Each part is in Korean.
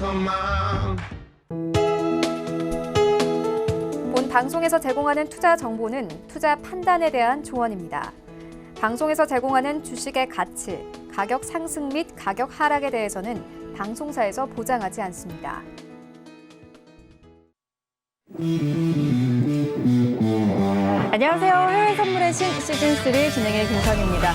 본 방송에서 제공하는 투자 정보는 투자 판단에 대한 조언입니다. 방송에서 제공하는 주식의 가치, 가격 상승 및 가격 하락에 대해서는 방송사에서 보장하지 않습니다. 안녕하세요. 해외 선물의 신 시즌3 진행의 김선입니다.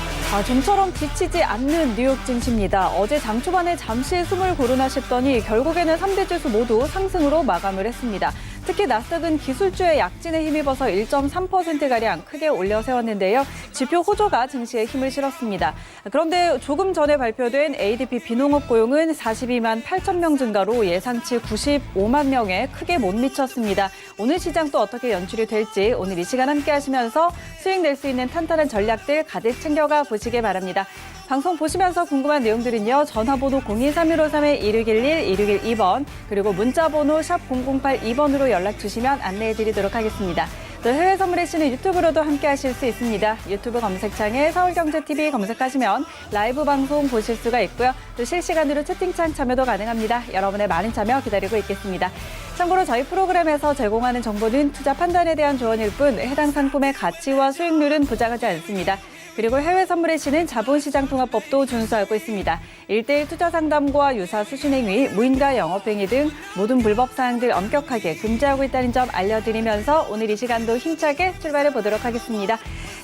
좀처럼 지치지 않는 뉴욕 증시입니다. 어제 장 초반에 잠시 숨을 고르나 싶더니 결국에는 3대 지수 모두 상승으로 마감을 했습니다. 특히 나스닥은 기술주의 약진에 힘입어서 1.3%가량 크게 올려 세웠는데요. 지표 호조가 증시에 힘을 실었습니다. 그런데 조금 전에 발표된 ADP 비농업 고용은 42만 8천 명 증가로 예상치 95만 명에 크게 못 미쳤습니다. 오늘 시장 또 어떻게 연출이 될지 오늘 이 시간 함께 하시면서 수익 낼 수 있는 탄탄한 전략들 가득 챙겨가 보시길 바랍니다. 방송 보시면서 궁금한 내용들은요. 전화번호 0231-2611, 2612번 그리고 문자번호 샵 0082번으로 연락 주시면 안내해드리도록 하겠습니다. 또 해외 선물의 신은 유튜브로도 함께 하실 수 있습니다. 유튜브 검색창에 서울경제TV 검색하시면 라이브 방송 보실 수가 있고요. 또 실시간으로 채팅창 참여도 가능합니다. 여러분의 많은 참여 기다리고 있겠습니다. 참고로 저희 프로그램에서 제공하는 정보는 투자 판단에 대한 조언일 뿐 해당 상품의 가치와 수익률은 보장하지 않습니다. 그리고 해외 선물의 신은 자본시장통합법도 준수하고 있습니다. 1:1 투자 상담과 유사 수신행위, 무인가 영업행위 등 모든 불법 사항들 엄격하게 금지하고 있다는 점 알려드리면서 오늘 이 시간도 힘차게 출발해 보도록 하겠습니다.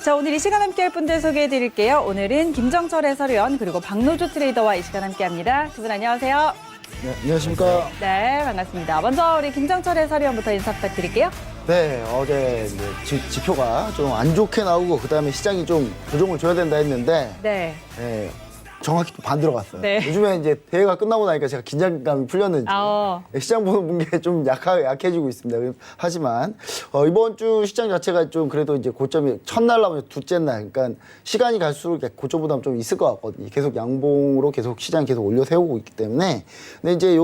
자, 오늘 이 시간 함께할 분들 소개해드릴게요. 오늘은 김정철 해설위원 그리고 박노주 트레이더와 이 시간 함께합니다. 두 분 안녕하세요. 네, 안녕하십니까. 네, 반갑습니다. 먼저 우리 김정철 해설위원부터 인사 부탁드릴게요. 네, 어제 지표가 좀 안 좋게 나오고 그다음에 시장이 좀 조정을 줘야 된다 했는데 네. 정확히 반대로 갔어요. 네. 요즘에 이제 대회가 끝나고 나니까 제가 긴장감이 풀렸는지 시장 보는 게 좀 약해지고 있습니다. 하지만 이번 주 시장 자체가 좀 그래도 이제 고점이 첫날 나오면 둘째 날, 그러니까 시간이 갈수록 고점 부담 좀 있을 것 같거든요. 계속 양봉으로 계속 시장 계속 올려 세우고 있기 때문에. 근데 이제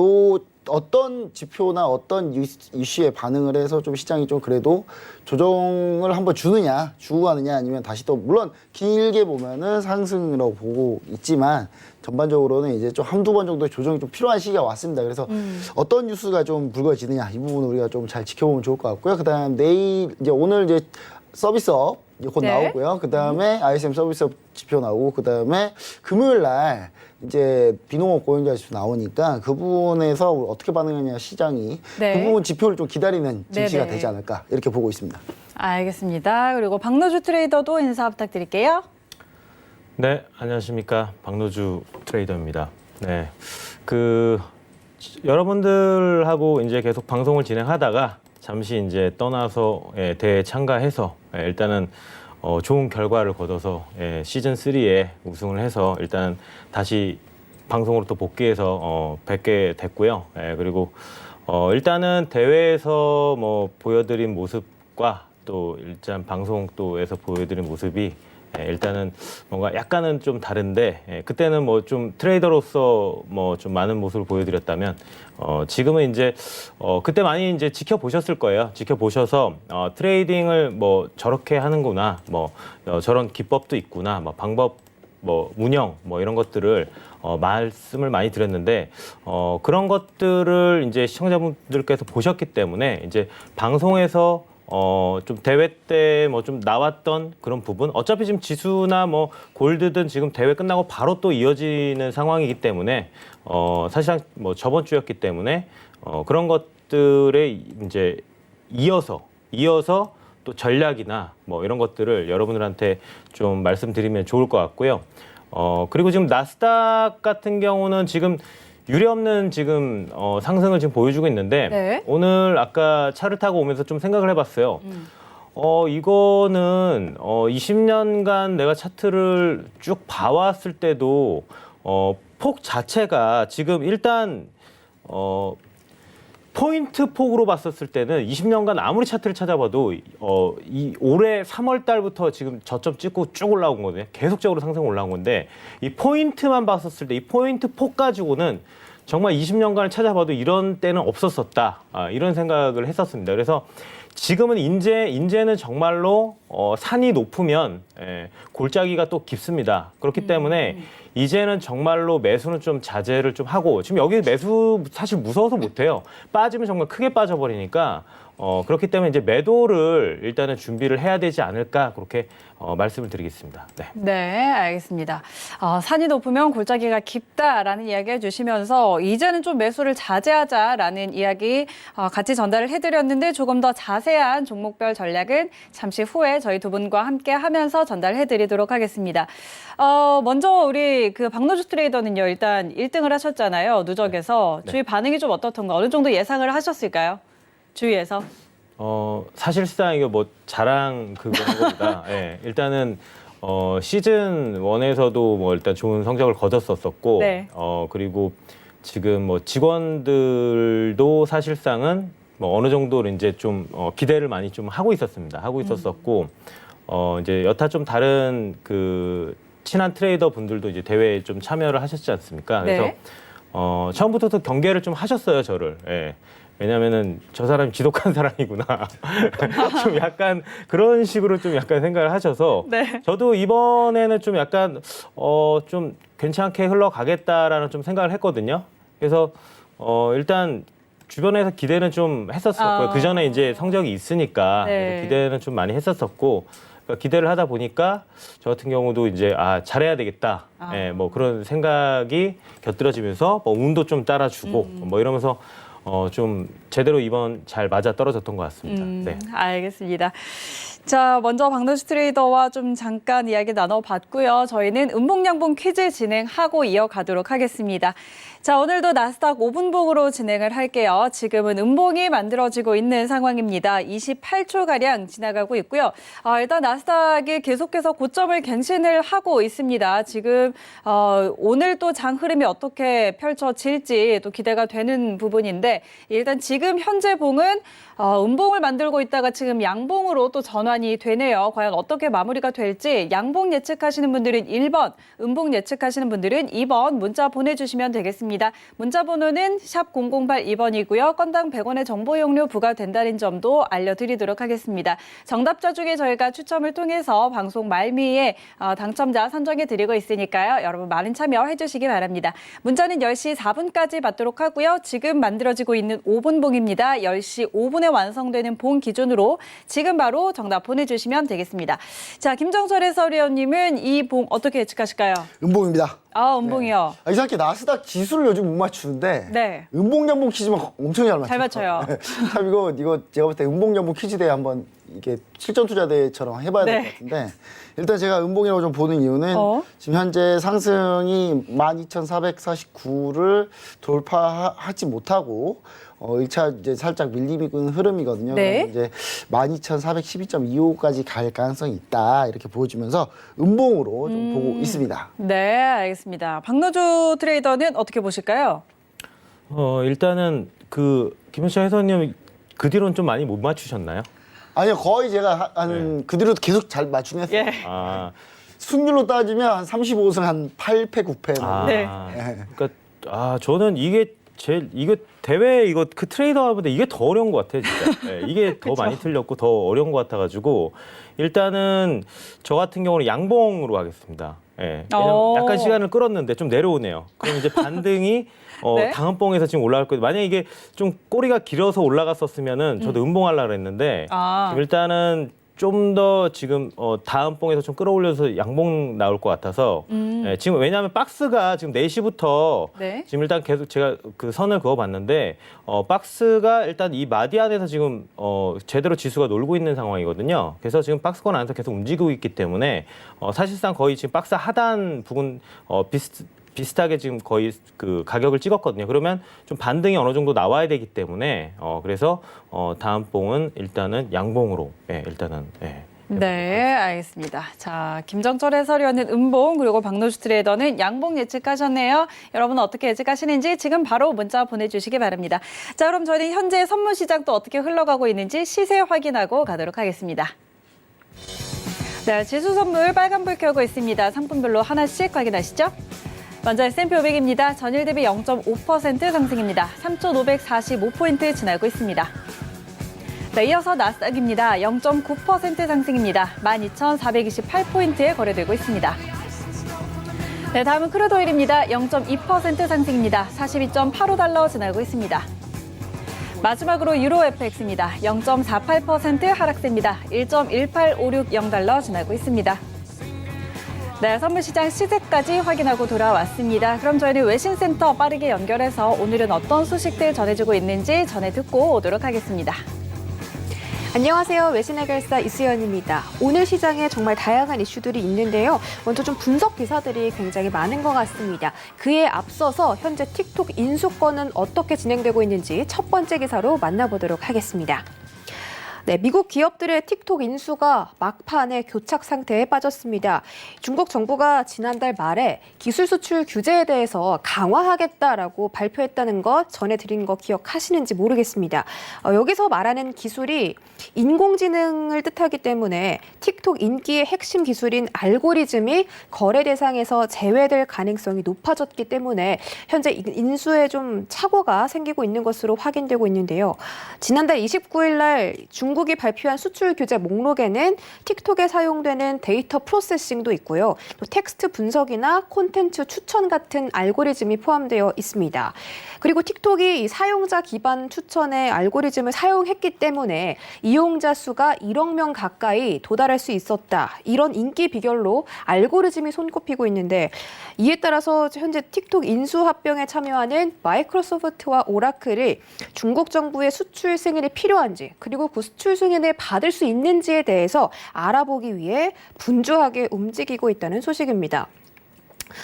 어떤 지표나 어떤 이슈에 반응을 해서 좀 시장이 좀 그래도 조정을 한번 주고 가느냐 아니면 다시 또 물론 길게 보면은 상승이라고 보고 있지만 전반적으로는 이제 좀 한두 번 정도의 조정이 좀 필요한 시기가 왔습니다. 그래서 어떤 뉴스가 좀 불거지느냐 이 부분을 우리가 좀 잘 지켜보면 좋을 것 같고요. 그다음 오늘 이제 서비스업 곧 나오고요. 그다음에 ISM 서비스업 지표 나오고 그다음에 금요일 날 이제 비농업 고용자 지수 나오니까 그 부분에서 어떻게 반응하냐 시장이 그 부분 지표를 좀 기다리는 증시가 되지 않을까 이렇게 보고 있습니다. 알겠습니다. 그리고 박노주 트레이더도 인사 부탁드릴게요. 네, 안녕하십니까. 박노주 트레이더입니다. 네. 여러분들하고 이제 계속 방송을 진행하다가 잠시 이제 떠나서 대회에 참가해서 일단은 좋은 결과를 거둬서 시즌 3에 우승을 해서 일단 다시 방송으로 또 복귀해서 뵙게 됐고요. 그리고 일단은 대회에서 보여드린 모습과 또 일단 방송도에서 보여드린 모습이 일단은 뭔가 약간은 좀 다른데 그때는 좀 트레이더로서 좀 많은 모습을 보여드렸다면 지금은 이제 그때 많이 이제 지켜보셨을 거예요. 지켜보셔서 트레이딩을 저렇게 하는구나, 저런 기법도 있구나, 방법, 운영 이런 것들을 말씀을 많이 드렸는데 그런 것들을 이제 시청자분들께서 보셨기 때문에 이제 방송에서 좀 대회 때 좀 나왔던 그런 부분 어차피 지금 지수나 골드든 지금 대회 끝나고 바로 또 이어지는 상황이기 때문에 사실상 저번 주였기 때문에 그런 것들에 이제 이어서 또 전략이나 이런 것들을 여러분들한테 좀 말씀드리면 좋을 것 같고요. 그리고 지금 나스닥 같은 경우는 지금 유례없는 지금 상승을 지금 보여주고 있는데 오늘 아까 차를 타고 오면서 좀 생각을 해봤어요. 이거는 20년간 내가 차트를 쭉 봐왔을 때도 폭 자체가 지금 일단 포인트 폭으로 봤었을 때는 20년간 아무리 차트를 찾아봐도 이 올해 3월 달부터 지금 저점 찍고 쭉 올라온 거거든요. 계속적으로 상승 올라온 건데 이 포인트만 봤었을 때 이 포인트 폭 가지고는 정말 20년간을 찾아봐도 이런 때는 없었었다. 이런 생각을 했었습니다. 그래서 지금은 이제는 정말로 산이 높으면 골짜기가 또 깊습니다. 그렇기 때문에 이제는 정말로 매수는 좀 자제를 좀 하고 지금 여기 매수 사실 무서워서 못해요. 빠지면 정말 크게 빠져버리니까 그렇기 때문에 이제 매도를 일단은 준비를 해야 되지 않을까 그렇게 말씀을 드리겠습니다. 네. 네, 알겠습니다. 산이 높으면 골짜기가 깊다라는 이야기 해주시면서 이제는 좀 매수를 자제하자라는 이야기 같이 전달을 해드렸는데 조금 더 자세한 종목별 전략은 잠시 후에 저희 두 분과 함께 하면서 전달해드리도록 하겠습니다. 먼저 우리 그 박노주 트레이더는요, 일단 1등을 하셨잖아요. 누적에서. 네. 주위 반응이 좀 어떻던가 어느 정도 예상을 하셨을까요? 주위에서. 사실상 이게 뭐 자랑 그거보다 예, 일단은 시즌 1에서도 뭐 일단 좋은 성적을 거뒀었었고 네. 그리고 지금 뭐 직원들도 사실상은 뭐 어느 정도 이제 좀 기대를 많이 좀 하고 있었습니다. 하고 있었었고 이제 여타 좀 다른 그 친한 트레이더 분들도 이제 대회에 좀 참여를 하셨지 않습니까? 그래서 네. 처음부터 경계를 좀 하셨어요, 저를. 예. 왜냐면은 저 사람이 지독한 사람이구나. 좀 약간 그런 식으로 좀 약간 생각을 하셔서 네. 저도 이번에는 좀 약간 좀 괜찮게 흘러가겠다라는 좀 생각을 했거든요. 그래서 일단 주변에서 기대는 좀 했었었고요. 그 전에 이제 성적이 있으니까 네. 그래서 기대는 좀 많이 했었었고 그러니까 기대를 하다 보니까 저 같은 경우도 이제 잘해야 되겠다. 예, 뭐 그런 생각이 곁들여지면서 뭐 운도 좀 따라주고 뭐 이러면서 좀 제대로 이번 잘 맞아 떨어졌던 것 같습니다. 네. 알겠습니다. 자, 먼저 박노주 트레이더와 좀 잠깐 이야기 나눠봤고요. 저희는 음봉양봉 퀴즈 진행하고 이어가도록 하겠습니다. 자, 오늘도 나스닥 5분봉으로 진행을 할게요. 지금은 음봉이 만들어지고 있는 상황입니다. 28초가량 지나가고 있고요. 일단 나스닥이 계속해서 고점을 갱신을 하고 있습니다. 지금 오늘 또 장 흐름이 어떻게 펼쳐질지 또 기대가 되는 부분인데 일단 지금 현재 봉은 음봉을 만들고 있다가 지금 양봉으로 또 전환이 되네요. 과연 어떻게 마무리가 될지 양봉 예측하시는 분들은 1번, 음봉 예측하시는 분들은 2번 문자 보내주시면 되겠습니다. 문자 번호는 샵 0082번이고요. 건당 100원의 정보 이용료 부과된다는 점도 알려드리도록 하겠습니다. 정답자 중에 저희가 추첨을 통해서 방송 말미에 당첨자 선정해드리고 있으니까요. 여러분 많은 참여해 주시기 바랍니다. 문자는 10시 4분까지 받도록 하고요. 지금 만들어지고 있는 5분봉입니다. 10시 5분에 완성되는 봉 기준으로 지금 바로 정답 보내주시면 되겠습니다. 자, 김정철 해설위원님은 이 봉 어떻게 예측하실까요? 음봉입니다. 음봉이요. 네. 이상하게 나스닥 지수를 요즘 못 맞추는데 네. 음봉양봉 퀴즈만 엄청 잘 맞춰요. 잘 맞춰요. 참 이거 제가 볼 때 음봉양봉 퀴즈대회 한번 이게 실전투자대회처럼 해봐야 될 것 네. 같은데 일단 제가 음봉이라고 좀 보는 이유는 지금 현재 상승이 12,449를 돌파하지 못하고 1차 이제 살짝 밀리는 흐름이거든요. 네. 이제 12,412.25까지 갈 가능성이 있다 이렇게 보여주면서 음봉으로 좀 보고 있습니다. 네, 알겠습니다. 박노주 트레이더는 어떻게 보실까요? 일단은 김현철 해설님 그 뒤로는 좀 많이 못 맞추셨나요? 아니요, 거의 제가 그 뒤로 계속 잘 맞추긴 했어요. 예. 승률로 따지면 한 35승 한 8패, 9패. 네. 그러니까 저는 이게 이거 대회 그 트레이더 하는데 이게 더 어려운 것 같아요, 진짜. 네, 이게 더 많이 틀렸고 더 어려운 것 같아가지고 일단은 저 같은 경우는 양봉으로 하겠습니다. 예. 왜냐면 약간 시간을 끌었는데 좀 내려오네요. 그럼 이제 반등이 네. 다음 봉에서 지금 올라갈 거예요. 만약에 이게 좀 꼬리가 길어서 올라갔었으면은 저도 음봉하려고 했는데 일단은 좀 더 지금 다음 봉에서 좀 끌어올려서 양봉 나올 것 같아서 예, 지금 왜냐하면 박스가 지금 4시부터 네. 지금 일단 계속 제가 그 선을 그어봤는데 박스가 일단 이 마디 안에서 지금 제대로 지수가 놀고 있는 상황이거든요. 그래서 지금 박스권 안에서 계속 움직이고 있기 때문에 사실상 거의 지금 박스 하단 부분 비슷하게 지금 거의 그 가격을 찍었거든요. 그러면 좀 반등이 어느 정도 나와야 되기 때문에 그래서 다음 봉은 일단은 양봉으로 일단은 네, 알겠습니다. 자, 김정철 해설위원은 음봉 그리고 박노주 트레이더는 양봉 예측하셨네요. 여러분 어떻게 예측하시는지 지금 바로 문자 보내주시기 바랍니다. 자, 그럼 저희는 현재 선물 시장 또 어떻게 흘러가고 있는지 시세 확인하고 가도록 하겠습니다. 네, 지수 선물 빨간불 켜고 있습니다. 상품별로 하나씩 확인하시죠. 먼저 S&P 500입니다. 전일 대비 0.5% 상승입니다. 3,545포인트 지나고 있습니다. 네, 이어서 나스닥입니다. 0.9% 상승입니다. 12,428포인트에 거래되고 있습니다. 네, 다음은 크루드오일입니다. 0.2% 상승입니다. 42.85달러 지나고 있습니다. 마지막으로 유로 FX입니다. 0.48% 하락세입니다. 1.18560달러 지나고 있습니다. 네, 선물시장 시세까지 확인하고 돌아왔습니다. 그럼 저희는 외신센터 빠르게 연결해서 오늘은 어떤 소식들 전해주고 있는지 전해 듣고 오도록 하겠습니다. 안녕하세요. 외신해결사 이수연입니다. 오늘 시장에 정말 다양한 이슈들이 있는데요. 먼저 좀 분석 기사들이 굉장히 많은 것 같습니다. 그에 앞서서 현재 틱톡 인수권은 어떻게 진행되고 있는지 첫 번째 기사로 만나보도록 하겠습니다. 네, 미국 기업들의 틱톡 인수가 막판에 교착 상태에 빠졌습니다. 중국 정부가 지난달 말에 기술 수출 규제에 대해서 강화하겠다라고 발표했다는 것 전해드린 거 기억하시는지 모르겠습니다. 여기서 말하는 기술이 인공지능을 뜻하기 때문에 틱톡 인기의 핵심 기술인 알고리즘이 거래 대상에서 제외될 가능성이 높아졌기 때문에 현재 인수에 좀 착오가 생기고 있는 것으로 확인되고 있는데요. 지난달 29일 날 중국이 발표한 수출 규제 목록에는 틱톡에 사용되는 데이터 프로세싱도 있고요. 또 텍스트 분석이나 콘텐츠 추천 같은 알고리즘이 포함되어 있습니다. 그리고 틱톡이 이 사용자 기반 추천의 알고리즘을 사용했기 때문에 이용자 수가 1억 명 가까이 도달할 수 있었다. 이런 인기 비결로 알고리즘이 손꼽히고 있는데 이에 따라서 현재 틱톡 인수 합병에 참여하는 마이크로소프트와 오라클이 중국 정부의 수출 승인이 필요한지 그리고 그 수출 승인을 받을 수 있는지에 대해서 알아보기 위해 분주하게 움직이고 있다는 소식입니다.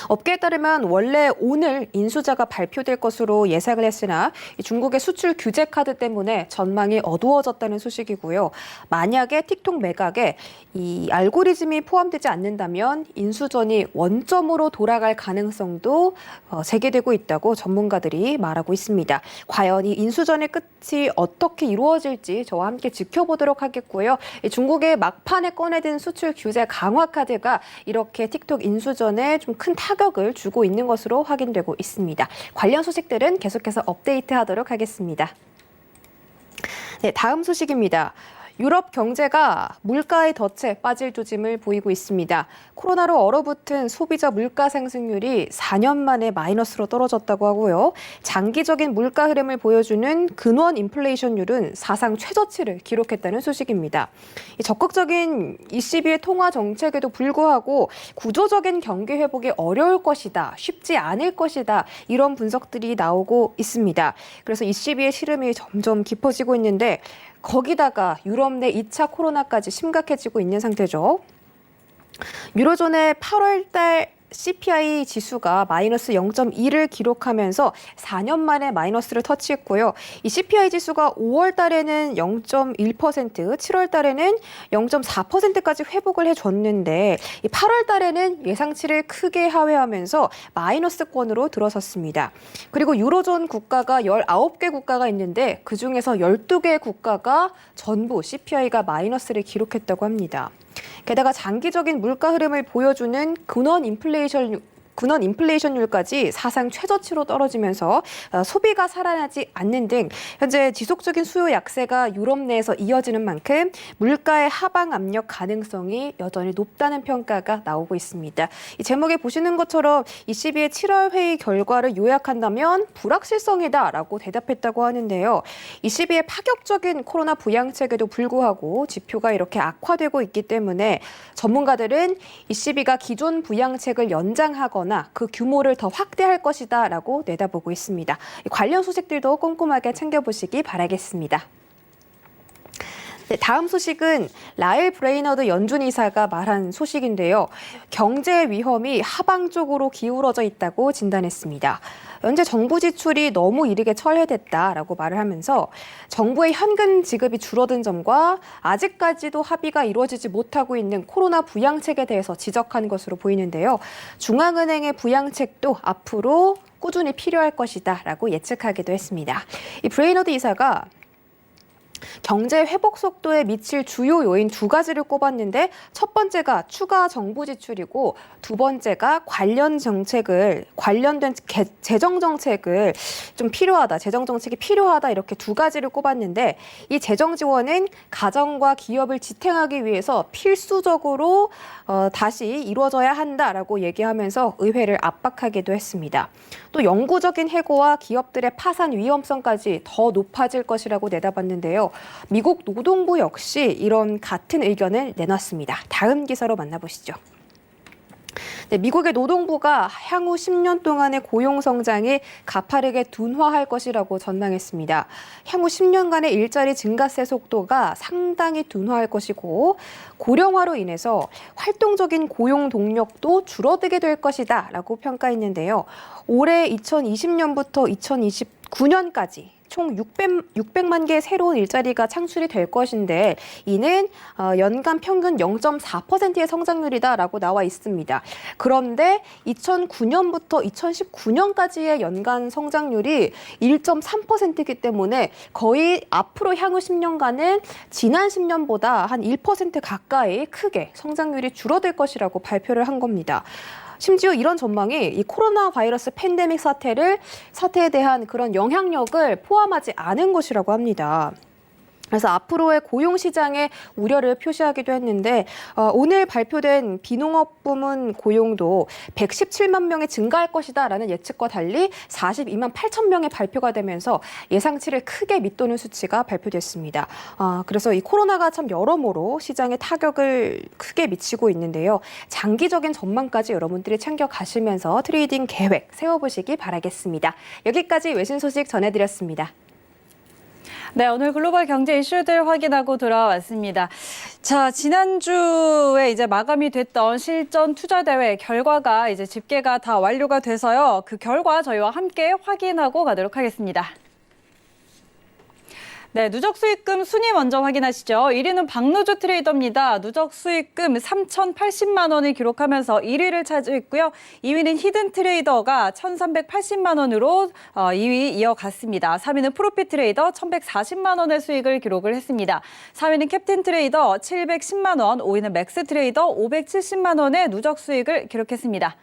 업계에 따르면 원래 오늘 인수자가 발표될 것으로 예상을 했으나 중국의 수출 규제 카드 때문에 전망이 어두워졌다는 소식이고요. 만약에 틱톡 매각에 이 알고리즘이 포함되지 않는다면 인수전이 원점으로 돌아갈 가능성도 제기되고 있다고 전문가들이 말하고 있습니다. 과연 이 인수전의 끝이 어떻게 이루어질지 저와 함께 지켜보도록 하겠고요. 중국의 막판에 꺼내든 수출 규제 강화 카드가 이렇게 틱톡 인수전에 좀 큰 타격을 주고 있는 것으로 확인되고 있습니다. 관련 소식들은 계속해서 업데이트하도록 하겠습니다. 네, 다음 소식입니다. 유럽 경제가 물가의 덫에 빠질 조짐을 보이고 있습니다. 코로나로 얼어붙은 소비자 물가 상승률이 4년 만에 마이너스로 떨어졌다고 하고요. 장기적인 물가 흐름을 보여주는 근원 인플레이션율은 사상 최저치를 기록했다는 소식입니다. 적극적인 ECB의 통화 정책에도 불구하고 구조적인 경기 회복이 어려울 것이다, 쉽지 않을 것이다 이런 분석들이 나오고 있습니다. 그래서 ECB의 시름이 점점 깊어지고 있는데 거기다가 유럽 내 2차 코로나까지 심각해지고 있는 상태죠. 유로존의 8월 달 CPI 지수가 마이너스 0.2를 기록하면서 4년 만에 마이너스를 터치했고요. 이 CPI 지수가 5월 달에는 0.1%, 7월 달에는 0.4%까지 회복을 해줬는데 이 8월 달에는 예상치를 크게 하회하면서 마이너스권으로 들어섰습니다. 그리고 유로존 국가가 19개 국가가 있는데 그중에서 12개 국가가 전부 CPI가 마이너스를 기록했다고 합니다. 게다가 장기적인 물가 흐름을 보여주는 근원 인플레이션율까지 사상 최저치로 떨어지면서 소비가 살아나지 않는 등 현재 지속적인 수요 약세가 유럽 내에서 이어지는 만큼 물가의 하방 압력 가능성이 여전히 높다는 평가가 나오고 있습니다. 이 제목에 보시는 것처럼 ECB의 7월 회의 결과를 요약한다면 불확실성이다라고 대답했다고 하는데요. ECB의 파격적인 코로나 부양책에도 불구하고 지표가 이렇게 악화되고 있기 때문에 전문가들은 ECB가 기존 부양책을 연장하거나 그 규모를 더 확대할 것이다라고 내다보고 있습니다. 관련 소식들도 꼼꼼하게 챙겨보시기 바라겠습니다. 네, 다음 소식은 라일 브레이너드 연준 이사가 말한 소식인데요. 경제 위험이 하방 쪽으로 기울어져 있다고 진단했습니다. 현재 정부 지출이 너무 이르게 철회됐다라고 말을 하면서 정부의 현금 지급이 줄어든 점과 아직까지도 합의가 이루어지지 못하고 있는 코로나 부양책에 대해서 지적한 것으로 보이는데요. 중앙은행의 부양책도 앞으로 꾸준히 필요할 것이다라고 예측하기도 했습니다. 이 브레이너드 이사가 경제 회복 속도에 미칠 주요 요인 두 가지를 꼽았는데 첫 번째가 추가 정부 지출이고 두 번째가 관련된 재정 정책을 좀 필요하다, 재정 정책이 필요하다 이렇게 두 가지를 꼽았는데 이 재정 지원은 가정과 기업을 지탱하기 위해서 필수적으로 다시 이루어져야 한다라고 얘기하면서 의회를 압박하기도 했습니다. 또 영구적인 해고와 기업들의 파산 위험성까지 더 높아질 것이라고 내다봤는데요. 미국 노동부 역시 이런 같은 의견을 내놨습니다. 다음 기사로 만나보시죠. 네, 미국의 노동부가 향후 10년 동안의 고용 성장이 가파르게 둔화할 것이라고 전망했습니다. 향후 10년간의 일자리 증가세 속도가 상당히 둔화할 것이고 고령화로 인해서 활동적인 고용 동력도 줄어들게 될 것이다라고 평가했는데요. 올해 2020년부터 2029년까지 총 600만 개의 새로운 일자리가 창출이 될 것인데 이는 연간 평균 0.4%의 성장률이다라고 나와 있습니다. 그런데 2009년부터 2019년까지의 연간 성장률이 1.3%이기 때문에 거의 앞으로 향후 10년간은 지난 10년보다 한 1% 가까이 크게 성장률이 줄어들 것이라고 발표를 한 겁니다. 심지어 이런 전망이 이 코로나 바이러스 팬데믹 사태에 대한 그런 영향력을 포함하지 않은 것이라고 합니다. 그래서 앞으로의 고용 시장에 우려를 표시하기도 했는데 오늘 발표된 비농업 부문 고용도 117만 명이 증가할 것이다라는 예측과 달리 42만 8천 명의 발표가 되면서 예상치를 크게 밑도는 수치가 발표됐습니다. 그래서 이 코로나가 참 여러모로 시장에 타격을 크게 미치고 있는데요. 장기적인 전망까지 여러분들이 챙겨가시면서 트레이딩 계획 세워보시기 바라겠습니다. 여기까지 외신 소식 전해드렸습니다. 네, 오늘 글로벌 경제 이슈들 확인하고 돌아왔습니다. 자, 지난주에 이제 마감이 됐던 실전 투자 대회 결과가 이제 집계가 다 완료가 돼서요. 그 결과 저희와 함께 확인하고 가도록 하겠습니다. 네, 누적 수익금 순위 먼저 확인하시죠. 1위는 박노주 트레이더입니다. 누적 수익금 3,080만 원을 기록하면서 1위를 차지했고요. 2위는 히든 트레이더가 1,380만 원으로 2위 이어갔습니다. 3위는 프로핏 트레이더 1,140만 원의 수익을 기록을 했습니다. 4위는 캡틴 트레이더 710만 원, 5위는 맥스 트레이더 570만 원의 누적 수익을 기록했습니다.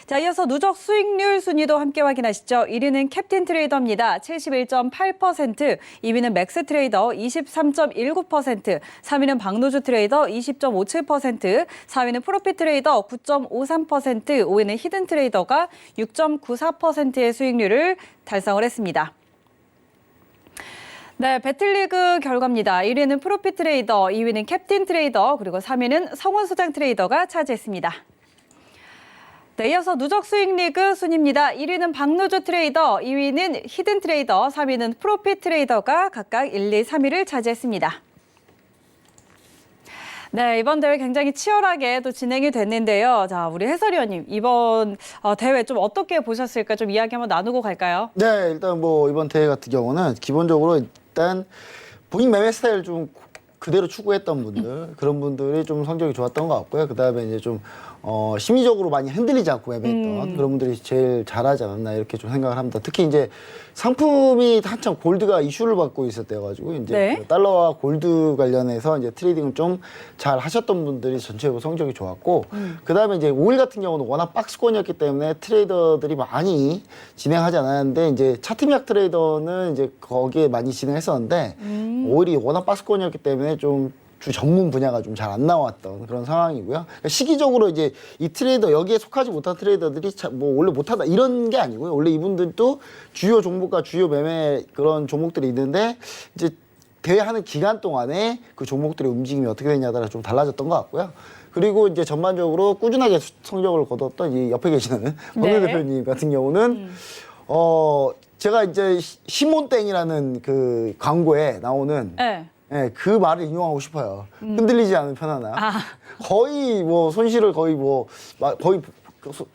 자, 이어서 누적 수익률 순위도 함께 확인하시죠. 1위는 캡틴 트레이더입니다. 71.8%, 2위는 맥스 트레이더 23.19%, 3위는 박노주 트레이더 20.57%, 4위는 프로핏 트레이더 9.53%, 5위는 히든 트레이더가 6.94%의 수익률을 달성을 했습니다. 네, 배틀리그 결과입니다. 1위는 프로핏 트레이더, 2위는 캡틴 트레이더, 그리고 3위는 성훈소장 트레이더가 차지했습니다. 네, 이어서 누적 수익 리그 순입니다. 1위는 박노주 트레이더, 2위는 히든 트레이더, 3위는 프로핏 트레이더가 각각 1, 2, 3위를 차지했습니다. 네, 이번 대회 굉장히 치열하게 또 진행이 됐는데요. 자, 우리 해설위원님, 이번 대회 좀 어떻게 보셨을까 좀 이야기 한번 나누고 갈까요? 네, 일단 뭐 이번 대회 같은 경우는 기본적으로 일단 본인 매매 스타일 좀 그대로 추구했던 분들, 그런 분들이 좀 성적이 좋았던 것 같고요. 그다음에 이제 좀 심리적으로 많이 흔들리지 않고 매매했던 그런 분들이 제일 잘하지 않았나 이렇게 좀 생각을 합니다. 특히 이제 상품이 한참 골드가 이슈를 받고 있을 때가지고 이제 네. 그 달러와 골드 관련해서 이제 트레이딩을 좀 잘 하셨던 분들이 전체적으로 성적이 좋았고, 그다음에 이제 오일 같은 경우는 워낙 박스권이었기 때문에 트레이더들이 많이 진행하지 않았는데 이제 차트미약 트레이더는 이제 거기에 많이 진행했었는데 오일이 워낙 박스권이었기 때문에 좀 주 전문 분야가 좀 잘 안 나왔던 그런 상황이고요. 그러니까 시기적으로 이제 이 트레이더 여기에 속하지 못한 트레이더들이 뭐 원래 못하다 이런 게 아니고요. 원래 이분들도 주요 종목과 주요 매매 그런 종목들이 있는데 이제 대회하는 기간 동안에 그 종목들의 움직임이 어떻게 되냐에 따라 좀 달라졌던 것 같고요. 그리고 이제 전반적으로 꾸준하게 성적을 거뒀던 이 옆에 계시는 박노 대표님 같은 경우는 제가 이제 시몬땡이라는 그 광고에 나오는 네. 네, 그 말을 인용하고 싶어요. 흔들리지 않은 편하나. 거의 뭐 손실을 거의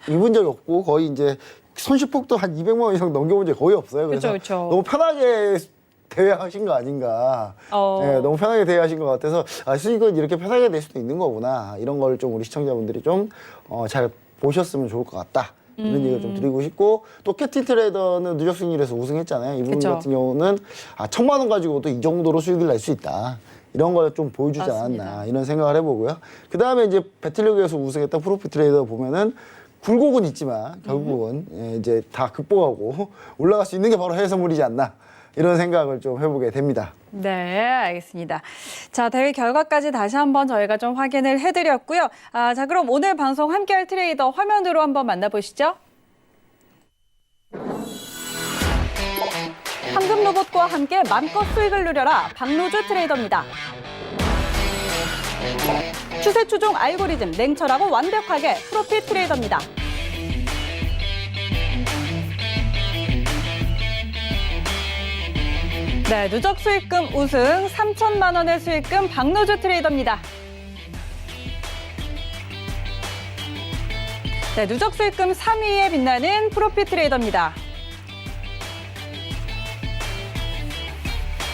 입은 적이 없고 거의 이제 손실폭도 한 200만 원 이상 넘겨본 적이 거의 없어요. 그래서 그쵸. 너무 편하게 대회하신 거 아닌가. 네, 너무 편하게 대회하신 것 같아서 수익은 이렇게 편하게 낼 수도 있는 거구나. 이런 걸 좀 우리 시청자분들이 좀 잘 보셨으면 좋을 것 같다. 이런 얘기를 좀 드리고 싶고 또 캡틴 트레이더는 누적 수익률에서 우승했잖아요. 이분 그쵸. 같은 경우는 1,000만 원 가지고도 이 정도로 수익을 낼 수 있다. 이런 걸 좀 보여주지 맞습니다. 않았나 이런 생각을 해보고요. 그 다음에 이제 배틀리그에서 우승했던 프로핏 트레이더 보면은 굴곡은 있지만 결국은 이제 다 극복하고 올라갈 수 있는 게 바로 해외 선물이지 않나 이런 생각을 좀 해보게 됩니다. 네, 알겠습니다. 자, 대회 결과까지 다시 한번 저희가 좀 확인을 해드렸고요. 자, 그럼 오늘 방송 함께할 트레이더 화면으로 한번 만나보시죠. 황금 로봇과 함께 맘껏 수익을 누려라. 박노주 트레이더입니다. 추세 추종 알고리즘 냉철하고 완벽하게 프로핏 트레이더입니다. 네, 누적 수익금 우승 3천만 원의 수익금 박노주 트레이더입니다. 네, 누적 수익금 3위에 빛나는 프로핏 트레이더입니다.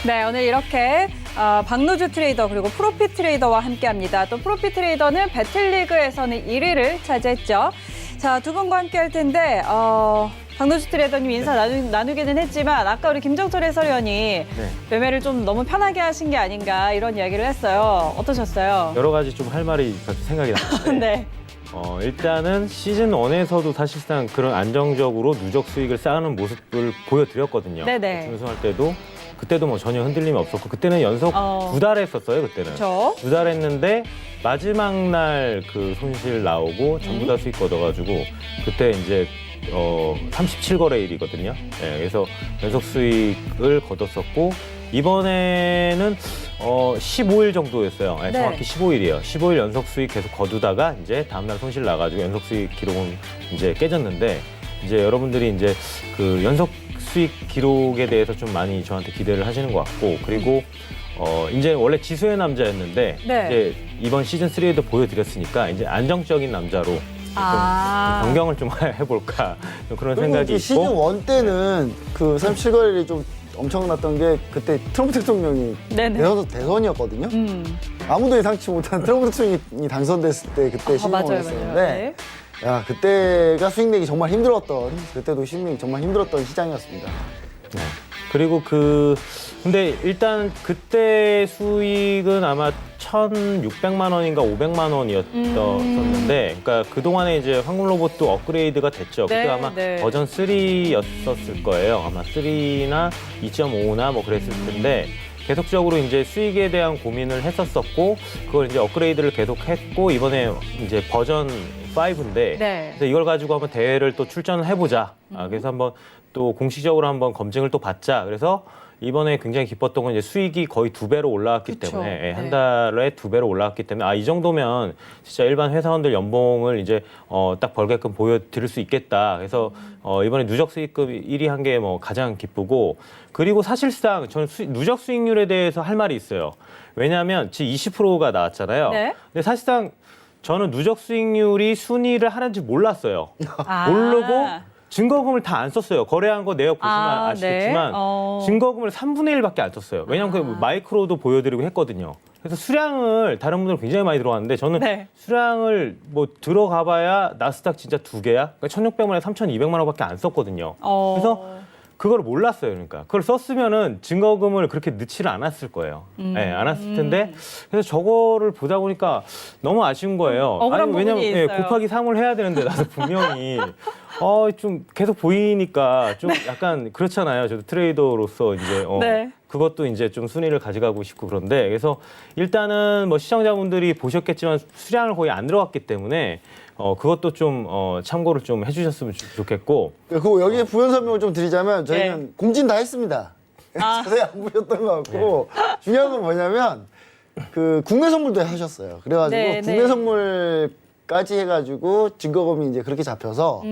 네, 오늘 이렇게 박노주 트레이더 그리고 프로핏 트레이더와 함께합니다. 또 프로핏 트레이더는 배틀리그에서는 1위를 차지했죠. 자, 두 분과 함께할 텐데 박노주 트레이더님 인사 나누기는 했지만 아까 우리 김정철 해설위원이 매매를 좀 너무 편하게 하신 게 아닌가 이런 이야기를 했어요. 어떠셨어요? 여러 가지 좀 할 말이 갑자기 생각이 나는데 네. 일단은 시즌 1에서도 사실상 그런 안정적으로 누적 수익을 쌓는 모습을 보여드렸거든요. 네네. 우승할 때도 그때도 뭐 전혀 흔들림이 없었고 그때는 연속 2달 했었어요. 그때는 그렇죠. 2달 했는데 마지막 날 그 손실 나오고 전부 다 수익 걷어가지고 그때 이제 37거래일이거든요. 네, 그래서 연속 수익을 거뒀었고 이번에는 15일 정도였어요. 네, 네. 정확히 15일이에요. 15일 연속 수익 계속 거두다가 이제 다음날 손실 나가지고 연속 수익 기록은 이제 깨졌는데 이제 여러분들이 이제 그 연속 수익 기록에 대해서 좀 많이 저한테 기대를 하시는 것 같고 그리고 이제 원래 지수의 남자였는데 네. 이제 이번 시즌 3에도 보여드렸으니까 이제 안정적인 남자로 좀 변경을 좀 해볼까 그런 그리고 생각이 이제 시즌 있고 1 때는 그 37거래일이 좀 엄청났던 게 그때 트럼프 대통령이 네네. 대선이었거든요. 아무도 예상치 못한 트럼프 대통령이 당선됐을 때 그때 시즌 맞아요, 1이었었는데 맞아요. 네. 야 그때가 수익 내기 정말 힘들었던 그때도 수익 내기 정말 힘들었던 시장이었습니다. 네. 그리고 근데 일단 그때 수익은 아마 1,600만 원인가 500만 원이었었는데 그러니까 그동안에 이제 황금 로봇도 업그레이드가 됐죠. 네, 그때 아마 네. 버전 3였었을 거예요. 아마 3나 2.5나 뭐 그랬을 텐데 계속적으로 이제 수익에 대한 고민을 했었었고 그걸 이제 업그레이드를 계속 했고 이번에 이제 버전 5인데 네. 그래서 이걸 가지고 한번 대회를 또 출전을 해보자. 그래서 한번 또 공식적으로 한번 검증을 또 받자. 그래서 이번에 굉장히 기뻤던 건 이제 수익이 거의 2배로 올라왔기 그쵸. 때문에 네. 한 달에 2배로 올라왔기 때문에 이 정도면 진짜 일반 회사원들 연봉을 이제 딱 벌게끔 보여드릴 수 있겠다. 그래서 이번에 누적 수익금 1위 한 게 뭐 가장 기쁘고 그리고 사실상 저는 누적 수익률에 대해서 할 말이 있어요. 왜냐하면 지금 20%가 나왔잖아요. 네. 근데 사실상 저는 누적 수익률이 순위를 하는지 몰랐어요. 아. 모르고 증거금을 다 안 썼어요. 거래한 거 내역 보시면 아시겠지만 네. 증거금을 3분의 1밖에 안 썼어요. 왜냐하면 그 마이크로도 보여드리고 했거든요. 그래서 수량을 다른 분들 굉장히 많이 들어왔는데 저는 네. 수량을 뭐 들어가봐야 나스닥 진짜 2개야. 그러니까 1,600만 원에 3,200만 원밖에 안 썼거든요. 그래서 그걸 몰랐어요. 그러니까 그걸 썼으면은 증거금을 그렇게 넣지를 않았을 거예요. 네, 않았을 텐데 그래서 저거를 보다 보니까 너무 아쉬운 거예요. 억울한 왜냐면 부분이 있어요. 곱하기 3을 해야 되는데 나도 분명히 좀 계속 보이니까 좀 약간 그렇잖아요. 저도 트레이더로서 이제 네. 그것도 이제 좀 순위를 가져가고 싶고 그런데 그래서 일단은 뭐 시청자분들이 보셨겠지만 수량을 거의 안 들어갔기 때문에 그것도 좀 참고를 좀 해주셨으면 좋겠고. 그리고 여기에 부연 설명을 좀 드리자면 저희는 공진 다 했습니다. 자세히 안 보셨던 것 같고 중요한 건 뭐냐면 그 국내 선물도 하셨어요. 그래가지고 네, 국내 네. 선물까지 해가지고 증거금이 이제 그렇게 잡혀서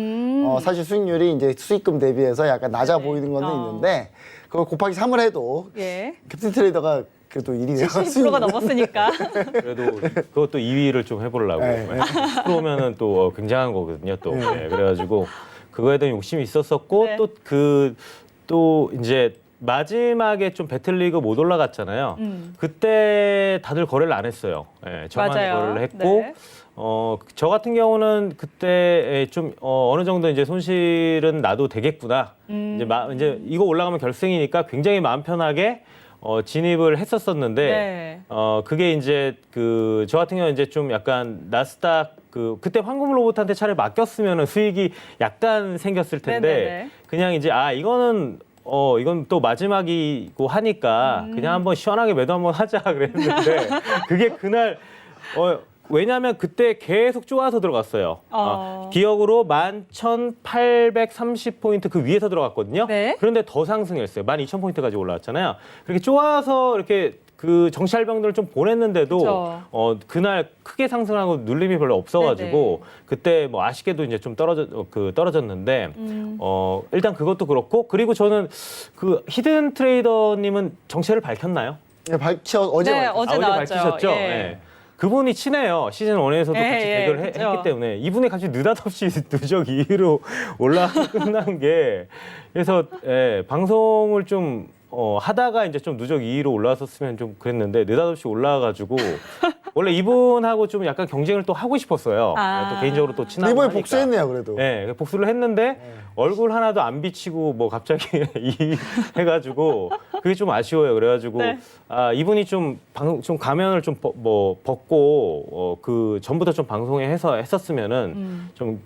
사실 수익률이 이제 수익금 대비해서 약간 낮아 보이는 건 있는데 그걸 곱하기 3을 해도 예. 캡틴 트레이더가 그래도 1위네요. 70%가 넘었으니까. 그래도 그것도 2위를 좀 해보려고. 네. 10%면은 또 굉장한 거거든요. 또 네, 그래가지고 그거에 대한 욕심이 있었었고 네. 또 이제 마지막에 좀 배틀리그 못 올라갔잖아요. 그때 다들 거래를 안 했어요. 네, 저만 맞아요. 거래를 했고 네. 저 같은 경우는 그때 좀 어느 정도 이제 손실은 나도 되겠구나. 이제 이거 올라가면 결승이니까 굉장히 마음 편하게 진입을 했었었는데 네. 그게 이제 저 같은 경우는 이제 좀 약간 나스닥 그때 황금로봇한테 차를 맡겼으면은 수익이 약간 생겼을 텐데 네네네. 그냥 이제 이거는 이건 또 마지막이고 하니까 그냥 한번 시원하게 매도 한번 하자 그랬는데 그게 그날 왜냐하면 그때 계속 쪼아서 들어갔어요. 기억으로 11,830포인트 그 위에서 들어갔거든요. 네. 그런데 더 상승했어요. 12,000포인트까지 올라왔잖아요. 그렇게 쪼아서 이렇게 그 정찰병들을 좀 보냈는데도 그쵸. 그날 크게 상승하고 눌림이 별로 없어가지고 그때 뭐 아쉽게도 이제 좀 떨어졌는데 일단 그것도 그렇고 그리고 저는 그 히든 트레이더님은 정체를 밝혔나요? 네, 어제 네, 밝혔어요. 어제 나왔죠. 밝히셨죠? 예. 네. 그분이 친해요. 시즌 1에서도 예, 같이 예, 대결을 그렇죠. 했기 때문에 이분이 같이 느닷없이 누적 2위로 올라가서 끝난 게 그래서 방송을 좀 하다가 이제 좀 누적 2위로 올라왔었으면 좀 그랬는데 느닷없이 올라와가지고 원래 이분하고 좀 약간 경쟁을 또 하고 싶었어요. 또 개인적으로 또 친하고 이번에 하니까. 복수했네요, 그래도. 네, 복수를 했는데 얼굴 하나도 안 비치고 뭐 갑자기 이 해가지고 그게 좀 아쉬워요. 그래가지고 네. 이분이 좀 가면을 좀 벗고 그 전부터 좀 방송에 했었으면은 좀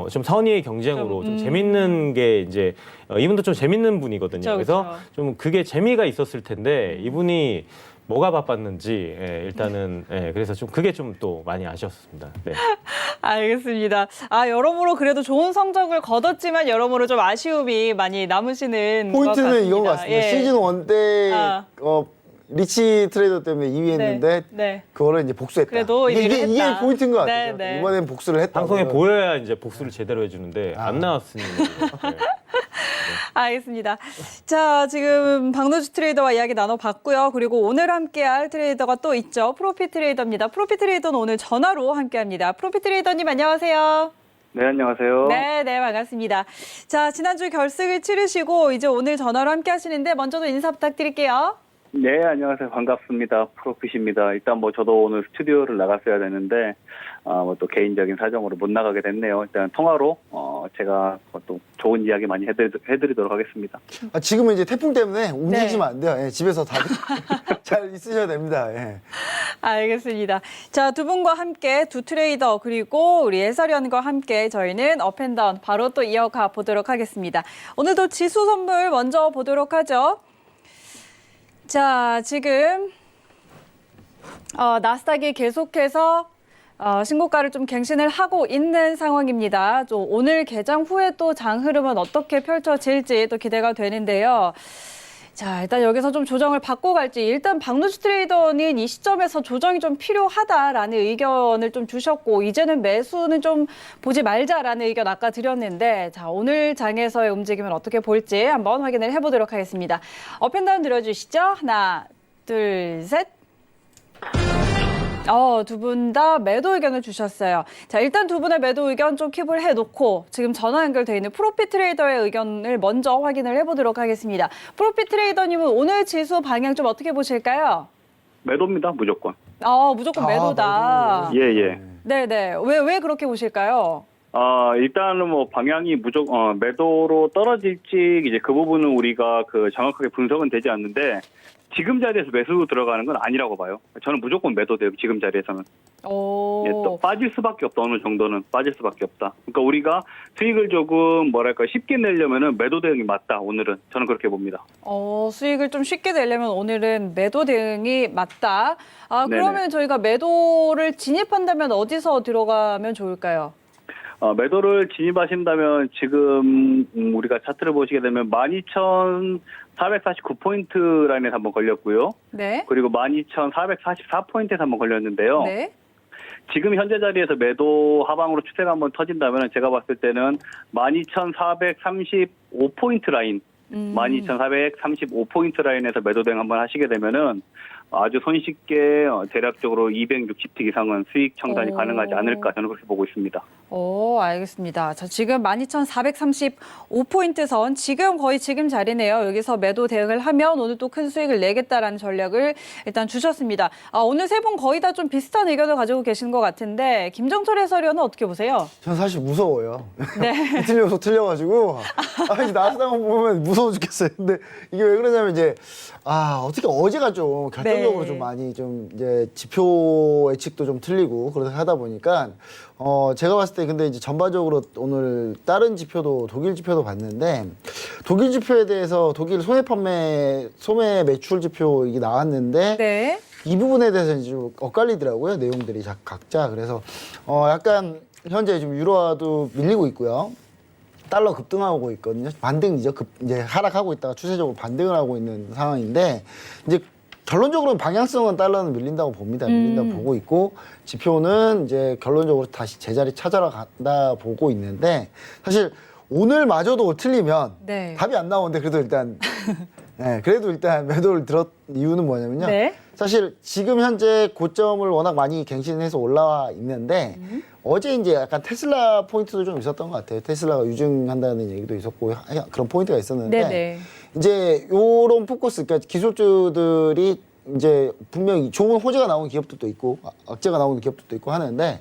선의의 경쟁으로 좀 재밌는 게 이제 이분도 좀 재밌는 분이거든요. 그쵸, 그래서 그쵸. 좀 그게 재미가 있었을 텐데 이분이 뭐가 바빴는지 일단은 그래서 좀 그게 좀 또 많이 아쉬웠습니다. 네. 알겠습니다. 여러모로 그래도 좋은 성적을 거뒀지만 여러모로 좀 아쉬움이 많이 남으시는 것 포인트는 같습니다. 이건 것 같습니다. 예. 시즌 1 때 리치 트레이더 때문에 2위 했는데 네. 그거를 이제 복수했다. 그래도 이게 이기를 했다. 포인트인 것 같아요. 네, 네. 이번엔 복수를 했다. 방송에 그러면. 보여야 이제 복수를 제대로 해주는데 안 나왔으니. 네. 알겠습니다. 자, 지금 박노주 트레이더와 이야기 나눠봤고요. 그리고 오늘 함께할 트레이더가 또 있죠. 프로피 트레이더입니다. 프로피 트레이더는 오늘 전화로 함께합니다. 프로피 트레이더님 안녕하세요. 네, 안녕하세요. 네, 반갑습니다. 자, 지난주 결승을 치르시고 이제 오늘 전화로 함께하시는데 먼저도 인사 부탁드릴게요. 네, 안녕하세요. 반갑습니다. 프로핏입니다. 일단 뭐 저도 오늘 스튜디오를 나갔어야 되는데 뭐 또 개인적인 사정으로 못 나가게 됐네요. 일단 통화로 제가 또 좋은 이야기 많이 해드리도록 하겠습니다. 지금은 이제 태풍 때문에 움직이시면 안 돼요. 집에서 다들 잘 있으셔야 됩니다. 알겠습니다. 자, 두 분과 함께 두 트레이더 그리고 우리 해설위원과 함께 저희는 업앤다운 바로 또 이어가 보도록 하겠습니다. 오늘도 지수 선물 먼저 보도록 하죠. 자, 지금 나스닥이 계속해서 신고가를 좀 갱신을 하고 있는 상황입니다. 또 오늘 개장 후에 또 장 흐름은 어떻게 펼쳐질지 또 기대가 되는데요. 자, 일단 여기서 좀 조정을 받고 갈지 일단 박노주 트레이더는 이 시점에서 조정이 좀 필요하다라는 의견을 좀 주셨고 이제는 매수는 좀 보지 말자라는 의견 아까 드렸는데 자, 오늘 장에서의 움직임은 어떻게 볼지 한번 확인을 해보도록 하겠습니다. 업앤다운 들어주시죠. 하나, 둘, 셋. 두 분 다 매도 의견을 주셨어요. 자, 일단 두 분의 매도 의견 좀 킵을 해놓고 지금 전화 연결돼 있는 프로피 트레이더의 의견을 먼저 확인을 해보도록 하겠습니다. 프로피 트레이더님은 오늘 지수 방향 좀 어떻게 보실까요? 매도입니다, 무조건. 무조건 매도다. 예. 네네. 왜 그렇게 보실까요? 일단은 뭐 방향이 무조건 매도로 떨어질지 이제 그 부분은 우리가 정확하게 분석은 되지 않는데 지금 자리에서 매수 들어가는 건 아니라고 봐요. 저는 무조건 매도돼요. 지금 자리에서는. 오. 예, 또 빠질 수밖에 없다. 어느 정도는 빠질 수밖에 없다. 그러니까 우리가 수익을 조금 쉽게 내려면은 매도 대응이 맞다. 오늘은 저는 그렇게 봅니다. 수익을 좀 쉽게 내려면 오늘은 매도 대응이 맞다. 그러면 네네. 저희가 매도를 진입한다면 어디서 들어가면 좋을까요? 매도를 진입하신다면 지금 우리가 차트를 보시게 되면 12,449포인트 라인에서 한번 걸렸고요. 네. 그리고 12,444포인트에서 한번 걸렸는데요. 네. 지금 현재 자리에서 매도 하방으로 추세가 한번 터진다면 제가 봤을 때는 12,435포인트 라인, 12,435포인트 라인에서 매도 대응 한번 하시게 되면은 아주 손쉽게 대략적으로 260틱 이상은 수익 청산이 오. 가능하지 않을까 저는 그렇게 보고 있습니다. 알겠습니다. 자, 지금 12,435포인트 선, 지금 거의 지금 자리네요. 여기서 매도 대응을 하면 오늘 또 큰 수익을 내겠다라는 전략을 일단 주셨습니다. 오늘 세 분 거의 다 좀 비슷한 의견을 가지고 계신 것 같은데, 김정철 해설위원은 어떻게 보세요? 저는 사실 무서워요. 네. 틀려서 틀려가지고 이제 나스닥만 보면 무서워 죽겠어요. 근데 이게 왜 그러냐면 이제 어떻게 어제가 좀 결정적으로 네. 좀 많이 좀 이제 지표 예측도 좀 틀리고 그렇게 하다 보니까 제가 봤을 때 근데 이제 전반적으로 오늘 다른 지표도 독일 지표도 봤는데 독일 지표에 대해서 독일 소매 매출 지표 이게 나왔는데 네. 이 부분에 대해서 이제 좀 엇갈리더라고요. 내용들이 각자. 그래서 약간 현재 좀 유로화도 밀리고 있고요. 달러 급등하고 있거든요. 반등이죠. 이제 하락하고 있다가 추세적으로 반등을 하고 있는 상황인데 이제 결론적으로는 방향성은 달러는 밀린다고 봅니다. 밀린다고 보고 있고 지표는 이제 결론적으로 다시 제자리 찾아라 간다 보고 있는데 사실 오늘마저도 틀리면 네. 답이 안 나오는데 그래도 일단 그래도 일단 매도를 들었 이유는 뭐냐면요. 네. 사실 지금 현재 고점을 워낙 많이 갱신해서 올라와 있는데 어제 이제 약간 테슬라 포인트도 좀 있었던 것 같아요. 테슬라가 유증한다는 얘기도 있었고 그런 포인트가 있었는데 네네. 이제 요런 포커스, 그러니까 기술주들이 이제 분명히 좋은 호재가 나오는 기업들도 있고 악재가 나오는 기업들도 있고 하는데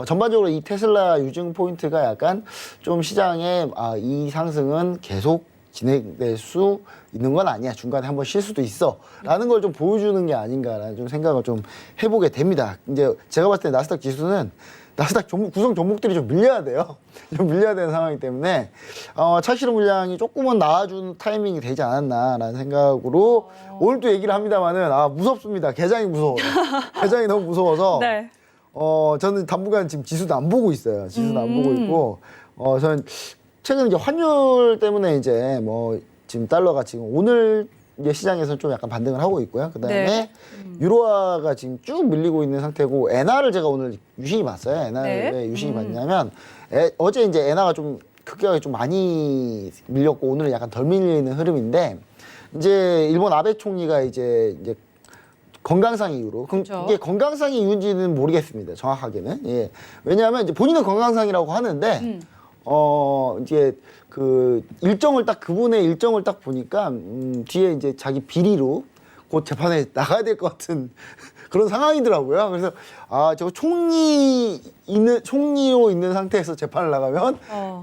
전반적으로 이 테슬라 유증 포인트가 약간 좀 시장에 이 상승은 계속 진행될 수 있는 건 아니야. 중간에 한번 쉴 수도 있어. 라는 걸 좀 보여주는 게 아닌가라는 좀 생각을 좀 해보게 됩니다. 이제 제가 봤을 때 나스닥 지수는 나스닥 구성 종목들이 좀 밀려야 돼요. 좀 밀려야 되는 상황이기 때문에 차시로 물량이 조금은 나아준 타이밍이 되지 않았나라는 생각으로 오늘 또 얘기를 합니다만은 무섭습니다. 개장이 무서워요. 개장이 너무 무서워서 네. 저는 당분간 지금 지수도 안 보고 있어요. 지수도 안 보고 있고 저는 최근 이제 환율 때문에 이제 뭐 지금 달러가 지금 오늘 이제 시장에서 좀 약간 반등을 하고 있고요. 그다음에 네. 유로화가 지금 쭉 밀리고 있는 상태고 엔화를 제가 오늘 유심히 봤어요. 엔화를 네. 왜 유심히 봤냐면 어제 이제 엔화가 좀 급격하게 좀 많이 밀렸고 오늘은 약간 덜 밀리는 흐름인데 이제 일본 아베 총리가 이제 건강상 이유로 그렇죠. 이게 건강상 이유인지는 모르겠습니다. 정확하게는 왜냐하면 이제 본인은 건강상이라고 하는데 이제 그 그분의 일정을 딱 보니까 뒤에 이제 자기 비리로 곧 재판에 나가야 될 것 같은 그런 상황이더라고요. 그래서 저 총리로 있는 상태에서 재판을 나가면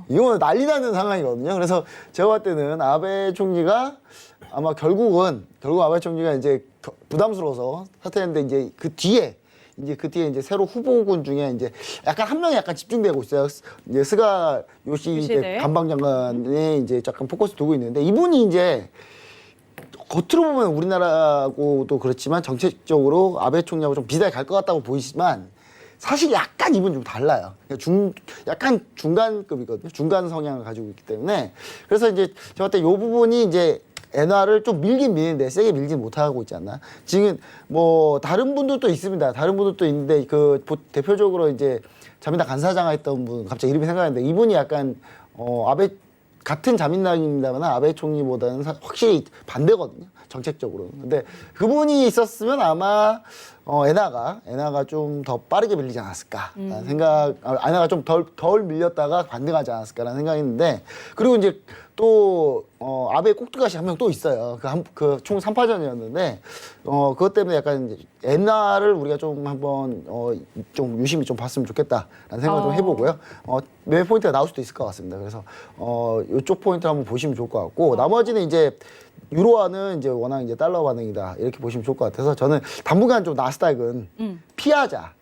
이거는 난리 나는 상황이거든요. 그래서 제가 봤을 때는 아베 총리가 아마 결국 아베 총리가 이제 부담스러워서 사퇴했는데 이제 그 뒤에 이제 새로 후보군 중에 이제 약간 한 명이 약간 집중되고 있어요. 이제 스가 요시히데 관방장관에 이제 약간 포커스 두고 있는데 이분이 이제 겉으로 보면 우리나라하고도 그렇지만 정책적으로 아베 총리하고 좀 비슷하게 갈 것 같다고 보이지만 사실 약간 이분 좀 달라요. 약간 중간급이거든요. 중간 성향을 가지고 있기 때문에 그래서 이제 제가 봤을 때 이 부분이 이제 엔화를 좀 밀긴 미는데 세게 밀진 못하고 있지 않나. 지금 뭐 다른 분들도 있습니다. 다른 분들도 있는데 대표적으로 이제 자민당 간사장 했던 분 갑자기 이름이 생각나는데 이분이 약간 아베 같은 자민당입니다만 아베 총리보다는 확실히 반대거든요. 정책적으로는. 근데 그분이 있었으면 아마 엔화가 좀 더 빠르게 밀리지 않았을까라는 생각, 엔화가 좀 덜 밀렸다가 반등하지 않았을까라는 생각했는데 그리고 이제 또 아베 꼭두가시 한 명 또 있어요. 총 3파전이었는데 그것 때문에 약간 이제 엔화를 우리가 좀 한번 좀 유심히 좀 봤으면 좋겠다라는 생각을 좀 해보고요. 매 포인트가 나올 수도 있을 것 같습니다. 그래서 이쪽 포인트를 한번 보시면 좋을 것 같고 나머지는 이제 유로화는 이제 워낙 이제 달러 반응이다 이렇게 보시면 좋을 것 같아서 저는 당분간 좀 나스닥은 피하자.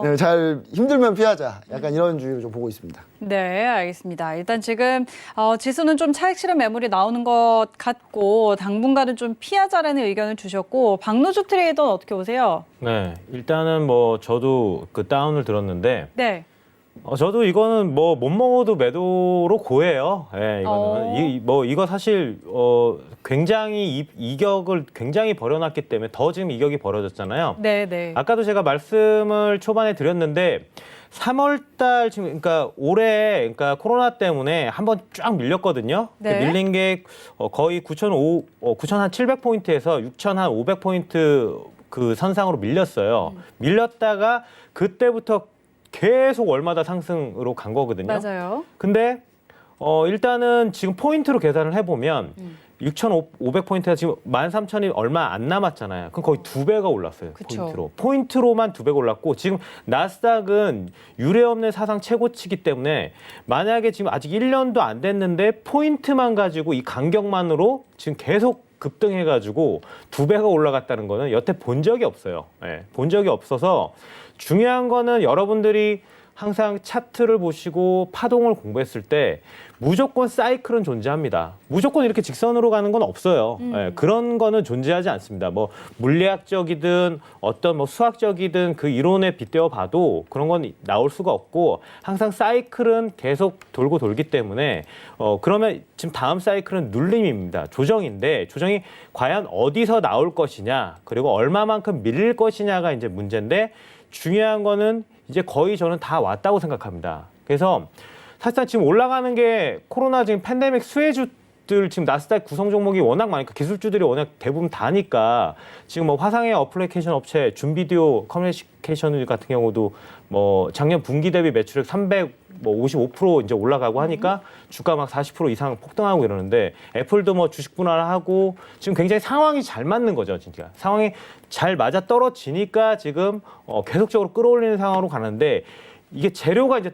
네, 잘 힘들면 피하자. 약간 이런 주의로 좀 보고 있습니다. 네, 알겠습니다. 일단 지금 지수는 좀 차익 실현 매물이 나오는 것 같고 당분간은 좀 피하자라는 의견을 주셨고 박노주 트레이더는 어떻게 보세요? 네, 일단은 뭐 저도 그 다운을 들었는데 네. 저도 이거는 뭐 못 먹어도 매도로 고해요. 예, 이거는 이거 사실 굉장히 이격을 굉장히 벌여놨기 때문에 더 지금 이격이 벌어졌잖아요. 네. 아까도 제가 말씀을 초반에 드렸는데 3월달 지금 그러니까 올해 그러니까 코로나 때문에 한번 쫙 밀렸거든요. 네. 밀린 게 거의 9,700포인트에서 6,500포인트 그 선상으로 밀렸어요. 밀렸다가 그때부터 계속 월마다 상승으로 간 거거든요. 맞아요. 근데 일단은 지금 포인트로 계산을 해보면 6,500포인트가 지금 13,000이 얼마 안 남았잖아요. 그럼 거의 2배가 올랐어요. 그쵸. 포인트로만 2배가 올랐고 지금 나스닥은 유례없는 사상 최고치기 때문에 만약에 지금 아직 1년도 안 됐는데 포인트만 가지고 이 간격만으로 지금 계속 급등해가지고 2배가 올라갔다는 거는 여태 본 적이 없어요. 예, 본 적이 없어서 중요한 거는 여러분들이 항상 차트를 보시고 파동을 공부했을 때 무조건 사이클은 존재합니다. 무조건 이렇게 직선으로 가는 건 없어요. 예, 그런 거는 존재하지 않습니다. 뭐 물리학적이든 어떤 뭐 수학적이든 그 이론에 빗대어 봐도 그런 건 나올 수가 없고 항상 사이클은 계속 돌고 돌기 때문에 그러면 지금 다음 사이클은 눌림입니다. 조정인데 조정이 과연 어디서 나올 것이냐 그리고 얼마만큼 밀릴 것이냐가 이제 문제인데 중요한 거는 이제 거의 저는 다 왔다고 생각합니다. 그래서 사실상 지금 올라가는 게 코로나 지금 팬데믹 수혜주들 지금 나스닥 구성 종목이 워낙 많으니까 기술주들이 워낙 대부분 다니까 지금 뭐 화상의 어플리케이션 업체 준비디오 커뮤니케이션 같은 경우도 뭐 작년 분기 대비 매출액 355% 이제 올라가고 하니까 주가 막 40% 이상 폭등하고 이러는데 애플도 뭐 주식 분할하고 지금 굉장히 상황이 잘 맞는 거죠, 진짜. 상황이 잘 맞아 떨어지니까 지금 계속적으로 끌어올리는 상황으로 가는데 이게 재료가 이제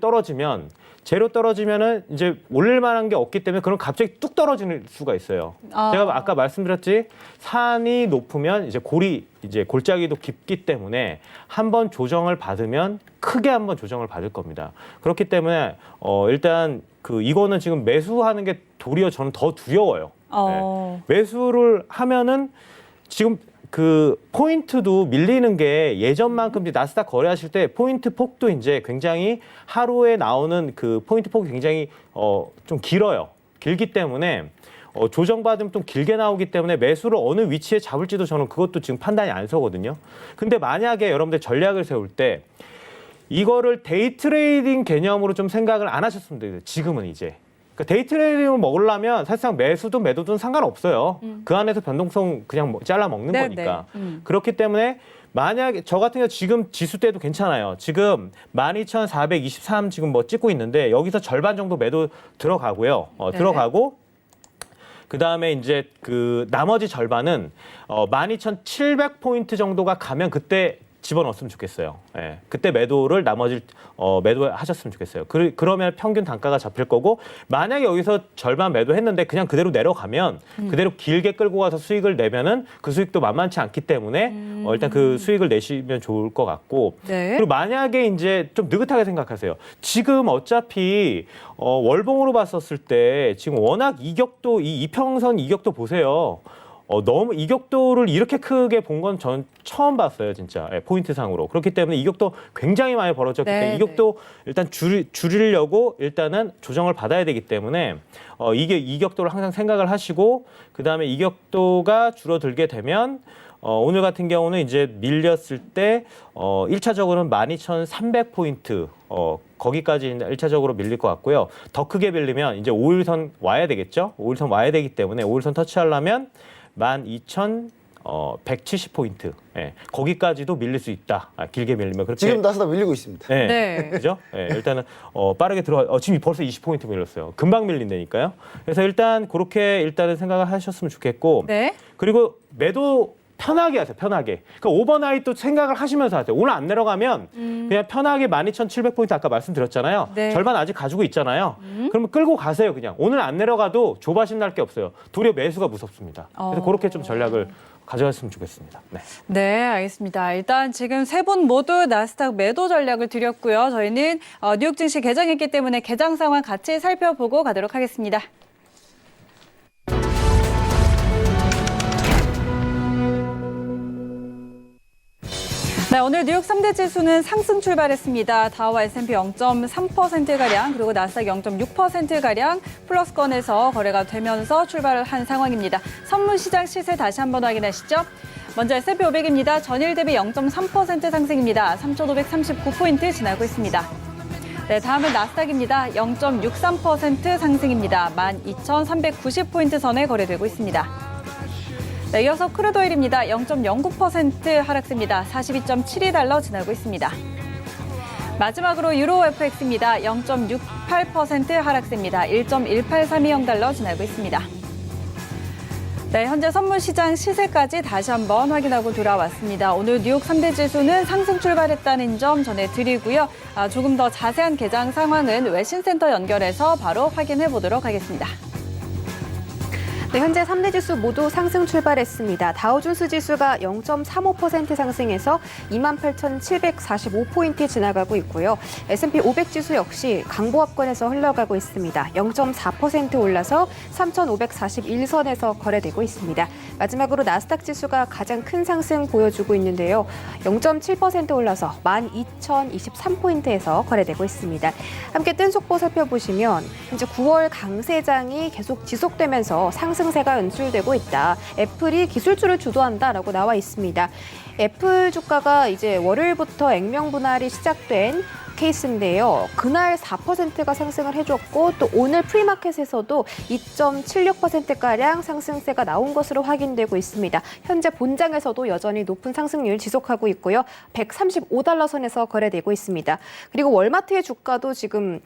재료 떨어지면은 이제 올릴 만한 게 없기 때문에 그럼 갑자기 뚝 떨어질 수가 있어요. 제가 아까 말씀드렸지 산이 높으면 이제 골짜기도 깊기 때문에 한번 조정을 받으면 크게 한번 조정을 받을 겁니다. 그렇기 때문에 일단 이거는 지금 매수하는 게 도리어 저는 더 두려워요. 네. 매수를 하면은 지금 그 포인트도 밀리는 게 예전만큼 이제 나스닥 거래하실 때 포인트 폭도 이제 굉장히 하루에 나오는 그 포인트 폭이 굉장히 좀 길어요. 길기 때문에 조정받으면 좀 길게 나오기 때문에 매수를 어느 위치에 잡을지도 저는 그것도 지금 판단이 안 서거든요. 근데 만약에 여러분들 전략을 세울 때 이거를 데이 트레이딩 개념으로 좀 생각을 안 하셨으면 돼요. 지금은 이제. 그러니까 데이 트레이딩을 먹으려면 사실상 매수든 매도든 상관없어요. 그 안에서 변동성 그냥 잘라 먹는 거니까. 그렇기 때문에 만약에 저 같은 경우 지금 지수 때도 괜찮아요. 지금 12,423 지금 뭐 찍고 있는데 여기서 절반 정도 매도 들어가고요. 들어가고 그다음에 이제 그 나머지 절반은 12,700포인트 정도가 가면 그때 집어넣었으면 좋겠어요. 예, 그때 매도를 나머지 매도하셨으면 좋겠어요. 그러면 평균 단가가 잡힐 거고 만약에 여기서 절반 매도했는데 그냥 그대로 내려가면 그대로 길게 끌고 가서 수익을 내면은 그 수익도 만만치 않기 때문에 일단 그 수익을 내시면 좋을 것 같고 네. 그리고 만약에 이제 좀 느긋하게 생각하세요. 지금 어차피 월봉으로 봤었을 때 지금 워낙 이격도 이평선 이격도 보세요. 너무 이격도를 이렇게 크게 본 건 전 처음 봤어요, 진짜. 예, 포인트상으로. 그렇기 때문에 이격도 굉장히 많이 벌어졌기 때문에 이격도 일단 줄이려고 일단은 조정을 받아야 되기 때문에 이게 이격도를 항상 생각을 하시고 그다음에 이격도가 줄어들게 되면 오늘 같은 경우는 이제 밀렸을 때 1차적으로는 12,300포인트 거기까지 1차적으로 밀릴 것 같고요. 더 크게 밀리면 이제 5일선 와야 되겠죠. 5일선 와야 되기 때문에 5일선 터치하려면 12,170포인트. 예, 거기까지도 밀릴 수 있다. 길게 밀리면 그렇게. 지금 나스닥 밀리고 있습니다. 예, 네. 그죠? 예, 일단은 빠르게 지금 벌써 20포인트 밀렸어요. 금방 밀린다니까요. 그래서 일단 그렇게 일단은 생각을 하셨으면 좋겠고. 네. 그리고 매도 편하게 하세요. 편하게. 그러니까 오버나잇도 생각을 하시면서 하세요. 오늘 안 내려가면 그냥 편하게 12,700포인트 아까 말씀드렸잖아요. 네. 절반 아직 가지고 있잖아요. 그러면 끌고 가세요. 그냥. 오늘 안 내려가도 조바심 날 게 없어요. 도리어 매수가 무섭습니다. 그래서 그렇게 좀 전략을 가져갔으면 좋겠습니다. 네. 네, 알겠습니다. 일단 지금 세 분 모두 나스닥 매도 전략을 드렸고요. 저희는 뉴욕 증시 개장했기 때문에 개장 상황 같이 살펴보고 가도록 하겠습니다. 네, 오늘 뉴욕 3대 지수는 상승 출발했습니다. 다우와 S&P 0.3%가량 그리고 나스닥 0.6%가량 플러스권에서 거래가 되면서 출발을 한 상황입니다. 선물 시장 시세 다시 한번 확인하시죠. 먼저 S&P 500입니다. 전일 대비 0.3% 상승입니다. 3,539포인트 지나고 있습니다. 네, 다음은 나스닥입니다. 0.63% 상승입니다. 12,390포인트 선에 거래되고 있습니다. 네, 이어서 크루드오일입니다. 0.09% 하락세입니다. 42.72달러 지나고 있습니다. 마지막으로 유로 FX입니다. 0.68% 하락세입니다. 1.18320달러 지나고 있습니다. 네, 현재 선물 시장 시세까지 다시 한번 확인하고 돌아왔습니다. 오늘 뉴욕 3대 지수는 상승 출발했다는 점 전해드리고요. 조금 더 자세한 개장 상황은 외신센터 연결해서 바로 확인해 보도록 하겠습니다. 네, 현재 3대 지수 모두 상승 출발했습니다. 다우존스 지수가 0.35% 상승해서 28,745포인트 지나가고 있고요. S&P 500 지수 역시 강보합권에서 흘러가고 있습니다. 0.4% 올라서 3,541선에서 거래되고 있습니다. 마지막으로 나스닥 지수가 가장 큰 상승 보여주고 있는데요. 0.7% 올라서 12,023포인트에서 거래되고 있습니다. 함께 뜬 속보 살펴보시면 현재 9월 강세장이 계속 지속되면서 상승세가 연출되고 있다. 애플이 기술주를 주도한다라고 나와 있습니다. 애플 주가가 이제 월요일부터 액면 분할이 시작된 케이스인데요. 그날 4%가 상승을 해줬고 또 오늘 프리마켓에서도 2.76%가량 상승세가 나온 것으로 확인되고 있습니다. 현재 본장에서도 여전히 높은 상승률 지속하고 있고요. 135달러 선에서 거래되고 있습니다. 그리고 월마트의 주가도 지금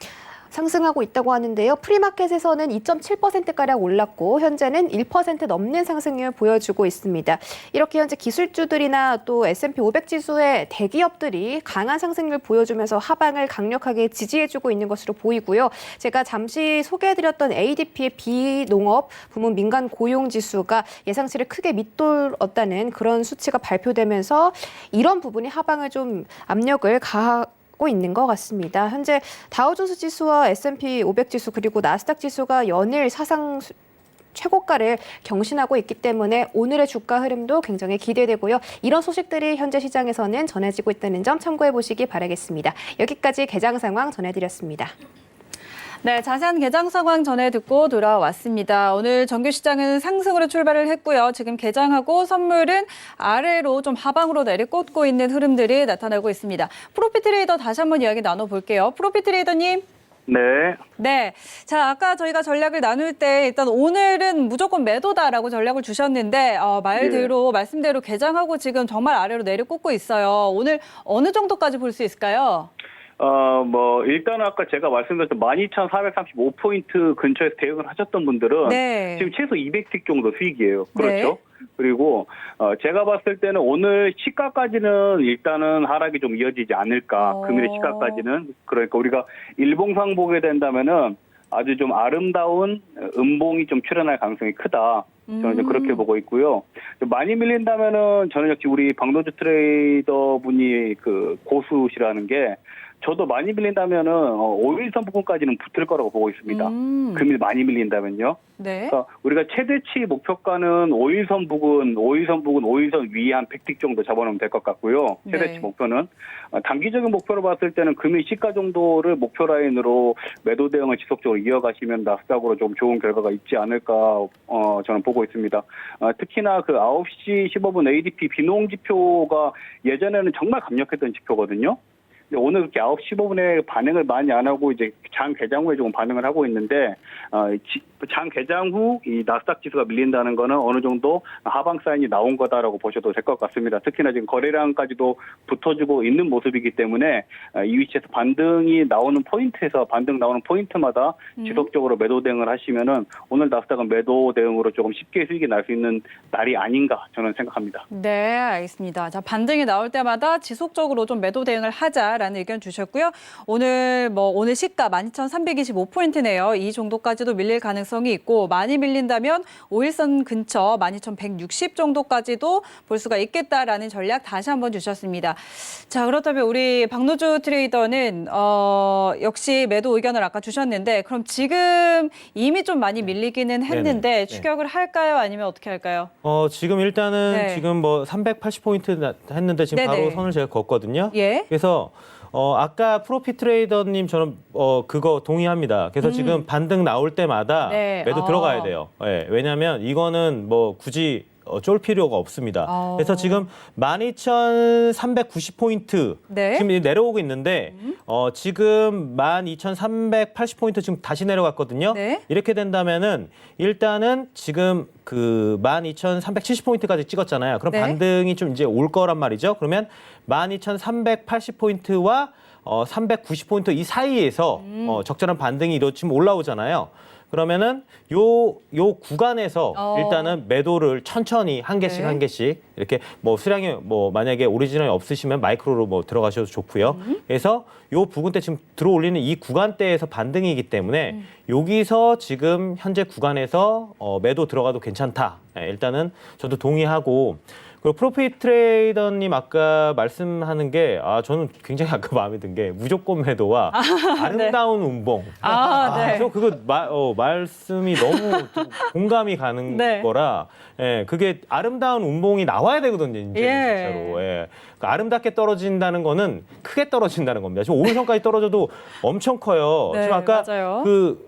상승하고 있다고 하는데요. 프리마켓에서는 2.7%가량 올랐고 현재는 1% 넘는 상승률 보여주고 있습니다. 이렇게 현재 기술주들이나 또 S&P 500 지수의 대기업들이 강한 상승률 보여주면서 하방을 강력하게 지지해주고 있는 것으로 보이고요. 제가 잠시 소개해드렸던 ADP의 비농업 부문 민간 고용지수가 예상치를 크게 밑돌았다는 그런 수치가 발표되면서 이런 부분이 하방을 좀 압력을 가하고 있는 것 같습니다. 현재 다우존스 지수와 S&P 500 지수 그리고 나스닥 지수가 연일 사상 최고가를 경신하고 있기 때문에 오늘의 주가 흐름도 굉장히 기대되고요. 이런 소식들이 현재 시장에서는 전해지고 있다는 점 참고해 보시기 바라겠습니다. 여기까지 개장 상황 전해드렸습니다. 네, 자세한 개장 상황 전해 듣고 돌아왔습니다. 오늘 정규 시장은 상승으로 출발을 했고요. 지금 개장하고 선물은 아래로 좀 하방으로 내리꽂고 있는 흐름들이 나타나고 있습니다. 프로핏 트레이더 다시 한번 이야기 나눠볼게요. 프로핏 트레이더님. 네. 네. 자, 아까 저희가 전략을 나눌 때 일단 오늘은 무조건 매도다라고 전략을 주셨는데 말씀대로 개장하고 지금 정말 아래로 내리꽂고 있어요. 오늘 어느 정도까지 볼 수 있을까요? 일단 아까 제가 말씀드렸던 12,435포인트 근처에서 대응을 하셨던 분들은 네. 지금 최소 200틱 정도 수익이에요. 그렇죠? 네. 그리고 제가 봤을 때는 오늘 시가까지는 일단은 하락이 좀 이어지지 않을까. 금일의 시가까지는. 그러니까 우리가 일봉상 보게 된다면은 아주 좀 아름다운 음봉이 좀 출현할 가능성이 크다. 저는 좀 그렇게 보고 있고요. 많이 밀린다면은 저는 역시 우리 박노주 트레이더 분이 그 고수시라는 게 저도 많이 밀린다면은 5일선 부근까지는 붙을 거라고 보고 있습니다. 금일 많이 밀린다면요. 네. 그러니까 우리가 최대치 목표가는 5일선 부근, 5일선 위에 한 100틱 정도 잡아놓으면 될 것 같고요. 최대치 네. 목표는. 단기적인 목표로 봤을 때는 금일 시가 정도를 목표 라인으로 매도 대응을 지속적으로 이어가시면 나스닥으로 좀 좋은 결과가 있지 않을까 저는 보고 있습니다. 특히나 그 9시 15분 ADP 비농 지표가 예전에는 정말 강력했던 지표거든요. 오늘 그렇게 9시 15분에 반응을 많이 안 하고 이제 장 개장 후에 조금 반응을 하고 있는데 장 개장 후 이 나스닥 지수가 밀린다는 거는 어느 정도 하방 사인이 나온 거다라고 보셔도 될 것 같습니다. 특히나 지금 거래량까지도 붙어주고 있는 모습이기 때문에 이 위치에서 반등 나오는 포인트마다 지속적으로 매도 대응을 하시면은 오늘 나스닥은 매도 대응으로 조금 쉽게 수익이 날 수 있는 날이 아닌가 저는 생각합니다. 네, 알겠습니다. 자, 반등이 나올 때마다 지속적으로 좀 매도 대응을 하자. 있다라는 의견 주셨고요. 오늘 시가 12,325포인트네요. 이 정도까지도 밀릴 가능성이 있고 많이 밀린다면 5일선 근처 12,160 정도까지도 볼 수가 있겠다라는 전략 다시 한번 주셨습니다. 자, 그렇다면 우리 박노주 트레이더는 역시 매도 의견을 아까 주셨는데 그럼 지금 이미 좀 많이 밀리기는 했는데 네네. 추격을 할까요? 아니면 어떻게 할까요? 지금 일단은 네. 지금 380포인트 했는데 지금 네네. 바로 선을 제가 걷거든요. 예. 그래서 아까 프로핏 트레이더님처럼 그거 동의합니다. 그래서 지금 반등 나올 때마다 네. 매도 들어가야 돼요. 예, 왜냐하면 이거는 굳이 쫄 필요가 없습니다. 그래서 지금 12,390포인트 네. 지금 내려오고 있는데 지금 12,380포인트 지금 다시 내려갔거든요. 네. 이렇게 된다면은 일단은 지금 그 12,370포인트까지 찍었잖아요. 그럼 네. 반등이 좀 이제 올 거란 말이죠. 그러면 12,380포인트와 390포인트 이 사이에서 적절한 반등이 지금 올라오잖아요. 그러면은 요 구간에서 일단은 매도를 천천히 한 개씩 네. 한 개씩 이렇게 수량이 만약에 오리지널이 없으시면 마이크로로 들어가셔도 좋고요. 그래서 요 부근 때 지금 들어올리는 이 구간대에서 반등이기 때문에 여기서 지금 현재 구간에서 매도 들어가도 괜찮다. 일단은 저도 동의하고 그리고 프로핏 트레이더님 아까 말씀하는 게 저는 굉장히 아까 마음에 든 게 무조건 매도와 아름다운 운봉. 네. 저 그거 말씀이 너무 공감이 가는 네. 거라 그게 아름다운 운봉이 나와야 되거든요. 이제 진짜로. 그러니까 아름답게 떨어진다는 거는 크게 떨어진다는 겁니다. 지금 5일선까지 떨어져도 엄청 커요. 네, 지금 아까 맞아요.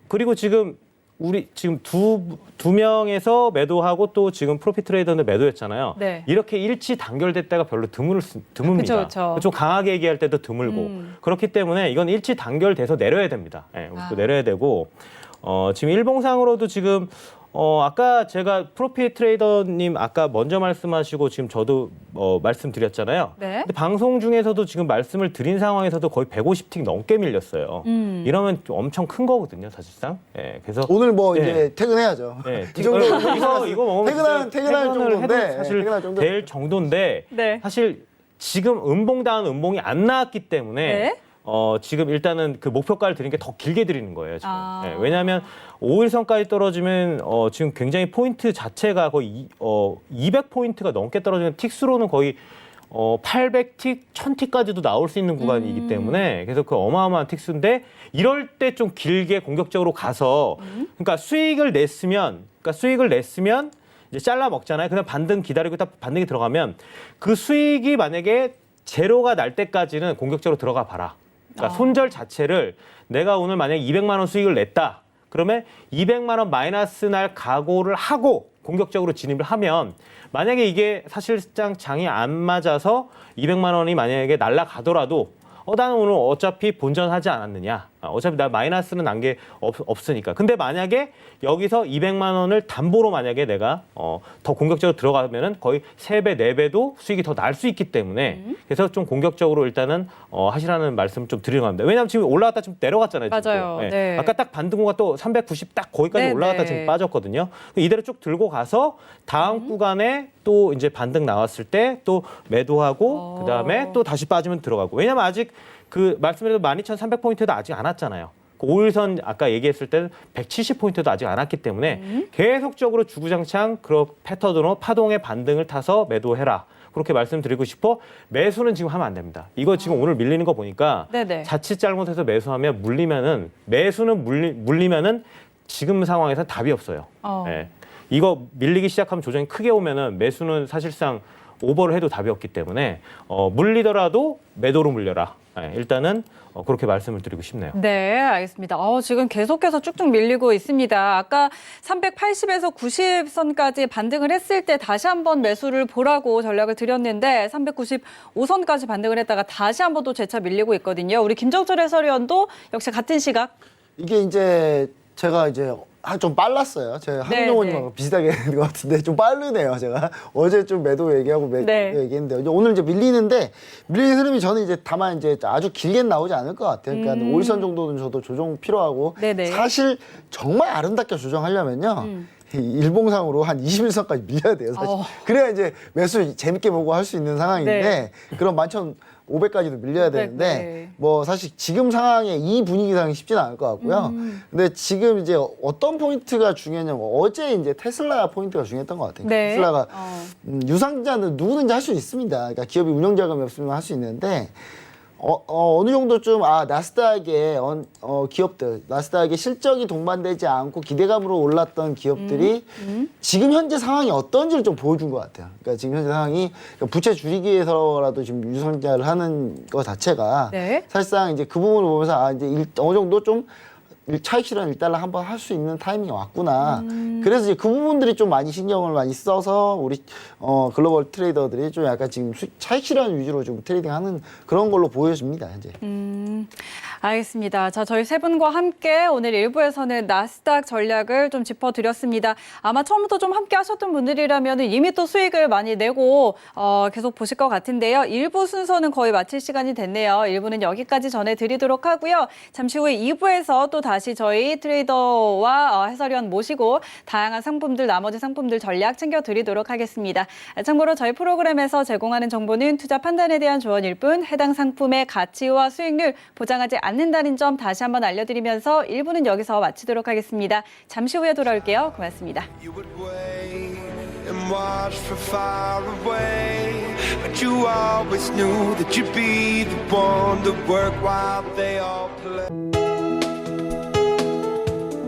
그리고 지금 우리 지금 두 명에서 매도하고 또 지금 프로핏 트레이더는 매도했잖아요. 네. 이렇게 일치 단결됐다가 별로 드뭅니다. 그쵸. 좀 강하게 얘기할 때도 드물고 그렇기 때문에 이건 일치 단결돼서 내려야 됩니다. 또 내려야 되고 지금 일봉상으로도 지금 아까 제가 프로핏 트레이더님 아까 먼저 말씀하시고 지금 저도 말씀드렸잖아요. 네. 근데 방송 중에서도 지금 말씀을 드린 상황에서도 거의 150틱 넘게 밀렸어요. 이러면 좀 엄청 큰 거거든요, 사실상. 그래서 오늘 네. 이제 퇴근해야죠. 네, 이 정도 이거 먹으면 퇴근할 정도인데 사실 될 정도인데 네. 사실 지금 음봉다운 음봉이 안 나왔기 때문에 네. 지금 일단은 그 목표가를 드리는 게 더 길게 드리는 거예요. 지금. 아. 왜냐하면 5일선까지 떨어지면 지금 굉장히 포인트 자체가 거의 200포인트가 넘게 떨어지는 틱수로는 거의 800틱, 1000틱까지도 나올 수 있는 구간이기 때문에 그래서 그 어마어마한 틱수인데 이럴 때 좀 길게 공격적으로 가서 그러니까 수익을 냈으면 이제 잘라 먹잖아요. 그냥 반등 기다리고 딱 반등이 들어가면 그 수익이 만약에 제로가 날 때까지는 공격적으로 들어가 봐라. 그러니까 손절 자체를 내가 오늘 만약에 200만 원 수익을 냈다. 그러면 200만 원 마이너스 날 각오를 하고 공격적으로 진입을 하면 만약에 이게 사실상 장이 안 맞아서 200만 원이 만약에 날아가더라도 나는 오늘 어차피 본전하지 않았느냐. 어차피 나 마이너스는 난 게 없으니까. 근데 만약에 여기서 200만 원을 담보로 만약에 내가 더 공격적으로 들어가면은 거의 3배, 4배도 수익이 더 날 수 있기 때문에 그래서 좀 공격적으로 일단은 하시라는 말씀 좀 드리는 겁니다. 왜냐하면 지금 올라갔다 좀 내려갔잖아요. 지금 맞아요. 또. 네. 아까 딱 반등호가 또 390 딱 거기까지 네, 올라갔다 네. 지금 빠졌거든요. 이대로 쭉 들고 가서 다음 구간에 또 이제 반등 나왔을 때 또 매도하고 그다음에 또 다시 빠지면 들어가고. 왜냐면 아직 그 말씀드린 12,300포인트도 아직 안 왔잖아요. 그 5일선 아까 얘기했을 때는 170포인트도 아직 안 왔기 때문에 계속적으로 주구장창 그런 패턴으로 파동의 반등을 타서 매도해라. 그렇게 말씀드리고 싶어. 매수는 지금 하면 안 됩니다. 이거 지금 오늘 밀리는 거 보니까 네네. 자칫 잘못해서 매수하면 매수는 물리면은 지금 상황에서 답이 없어요. 이거 밀리기 시작하면 조정이 크게 오면은 매수는 사실상 오버를 해도 답이 없기 때문에 물리더라도 매도로 물려라. 일단은 그렇게 말씀을 드리고 싶네요. 네, 알겠습니다. 지금 계속해서 쭉쭉 밀리고 있습니다. 아까 380에서 90선까지 반등을 했을 때 다시 한번 매수를 보라고 전략을 드렸는데 395선까지 반등을 했다가 다시 한번 또 재차 밀리고 있거든요. 우리 김정철 해설위원도 역시 같은 시각. 이게 이제 제가 이제 좀 빨랐어요. 제가 네, 한용호님하고 네. 비슷하게 된 것 같은데 좀 빠르네요. 제가 어제 좀 매도 얘기하고 네. 얘기했는데 이제 오늘 이제 밀리는 흐름이 저는 이제 다만 이제 아주 길게는 나오지 않을 것 같아요. 그러니까 5일선 정도는 저도 조정 필요하고 네네. 사실 정말 아름답게 조정하려면요. 일봉상으로 한 21선까지 밀려야 돼요, 사실. 그래야 이제 매수 재밌게 보고 할 수 있는 상황인데 그럼 11,500까지도 밀려야 되는데 뭐 사실 지금 상황에 이 분위기상이 쉽지는 않을 것 같고요. 근데 지금 이제 어떤 포인트가 중요하냐면 어제 이제 테슬라 포인트가 중요했던 것 같아요. 테슬라가 유상자는 누구든지 할 수 있습니다. 그러니까 기업이 운영 자금이 없으면 할 수 있는데 어느 정도 좀 나스닥의 기업들, 나스닥의 실적이 동반되지 않고 기대감으로 올랐던 기업들이 지금 현재 상황이 어떤지를 좀 보여준 것 같아요. 그러니까 지금 현재 상황이 부채 줄이기 위해서라도 지금 유상자를 하는 것 자체가 사실상 이제 그 부분을 보면서 이제 어느 정도 좀 차익 실현 1달러 한번 할 수 있는 타이밍이 왔구나. 그래서 이제 그 부분들이 좀 많이 신경을 많이 써서 우리 글로벌 트레이더들이 좀 약간 지금 차익 실현 위주로 좀 트레이딩하는 그런 걸로 보여집니다, 현재. 알겠습니다. 자, 저희 세 분과 함께 오늘 1부에서는 나스닥 전략을 좀 짚어드렸습니다. 아마 처음부터 좀 함께 하셨던 분들이라면 이미 또 수익을 많이 내고 계속 보실 것 같은데요. 1부 순서는 거의 마칠 시간이 됐네요. 1부는 여기까지 전해드리도록 하고요. 잠시 후에 2부에서 또 다시 저희 트레이더와 해설위원 모시고 다양한 상품들, 나머지 상품들 전략 챙겨드리도록 하겠습니다. 참고로 저희 프로그램에서 제공하는 정보는 투자 판단에 대한 조언일 뿐 해당 상품의 가치와 수익률 보장하지 않는다는 점 다시 한번 알려드리면서 1부는 여기서 마치도록 하겠습니다. 잠시 후에 돌아올게요. 고맙습니다.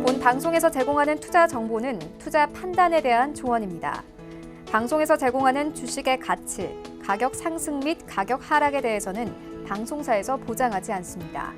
본 방송에서 제공하는 투자 정보는 투자 판단에 대한 조언입니다. 방송에서 제공하는 주식의 가치, 가격 상승 및 가격 하락에 대해서는 방송사에서 보장하지 않습니다.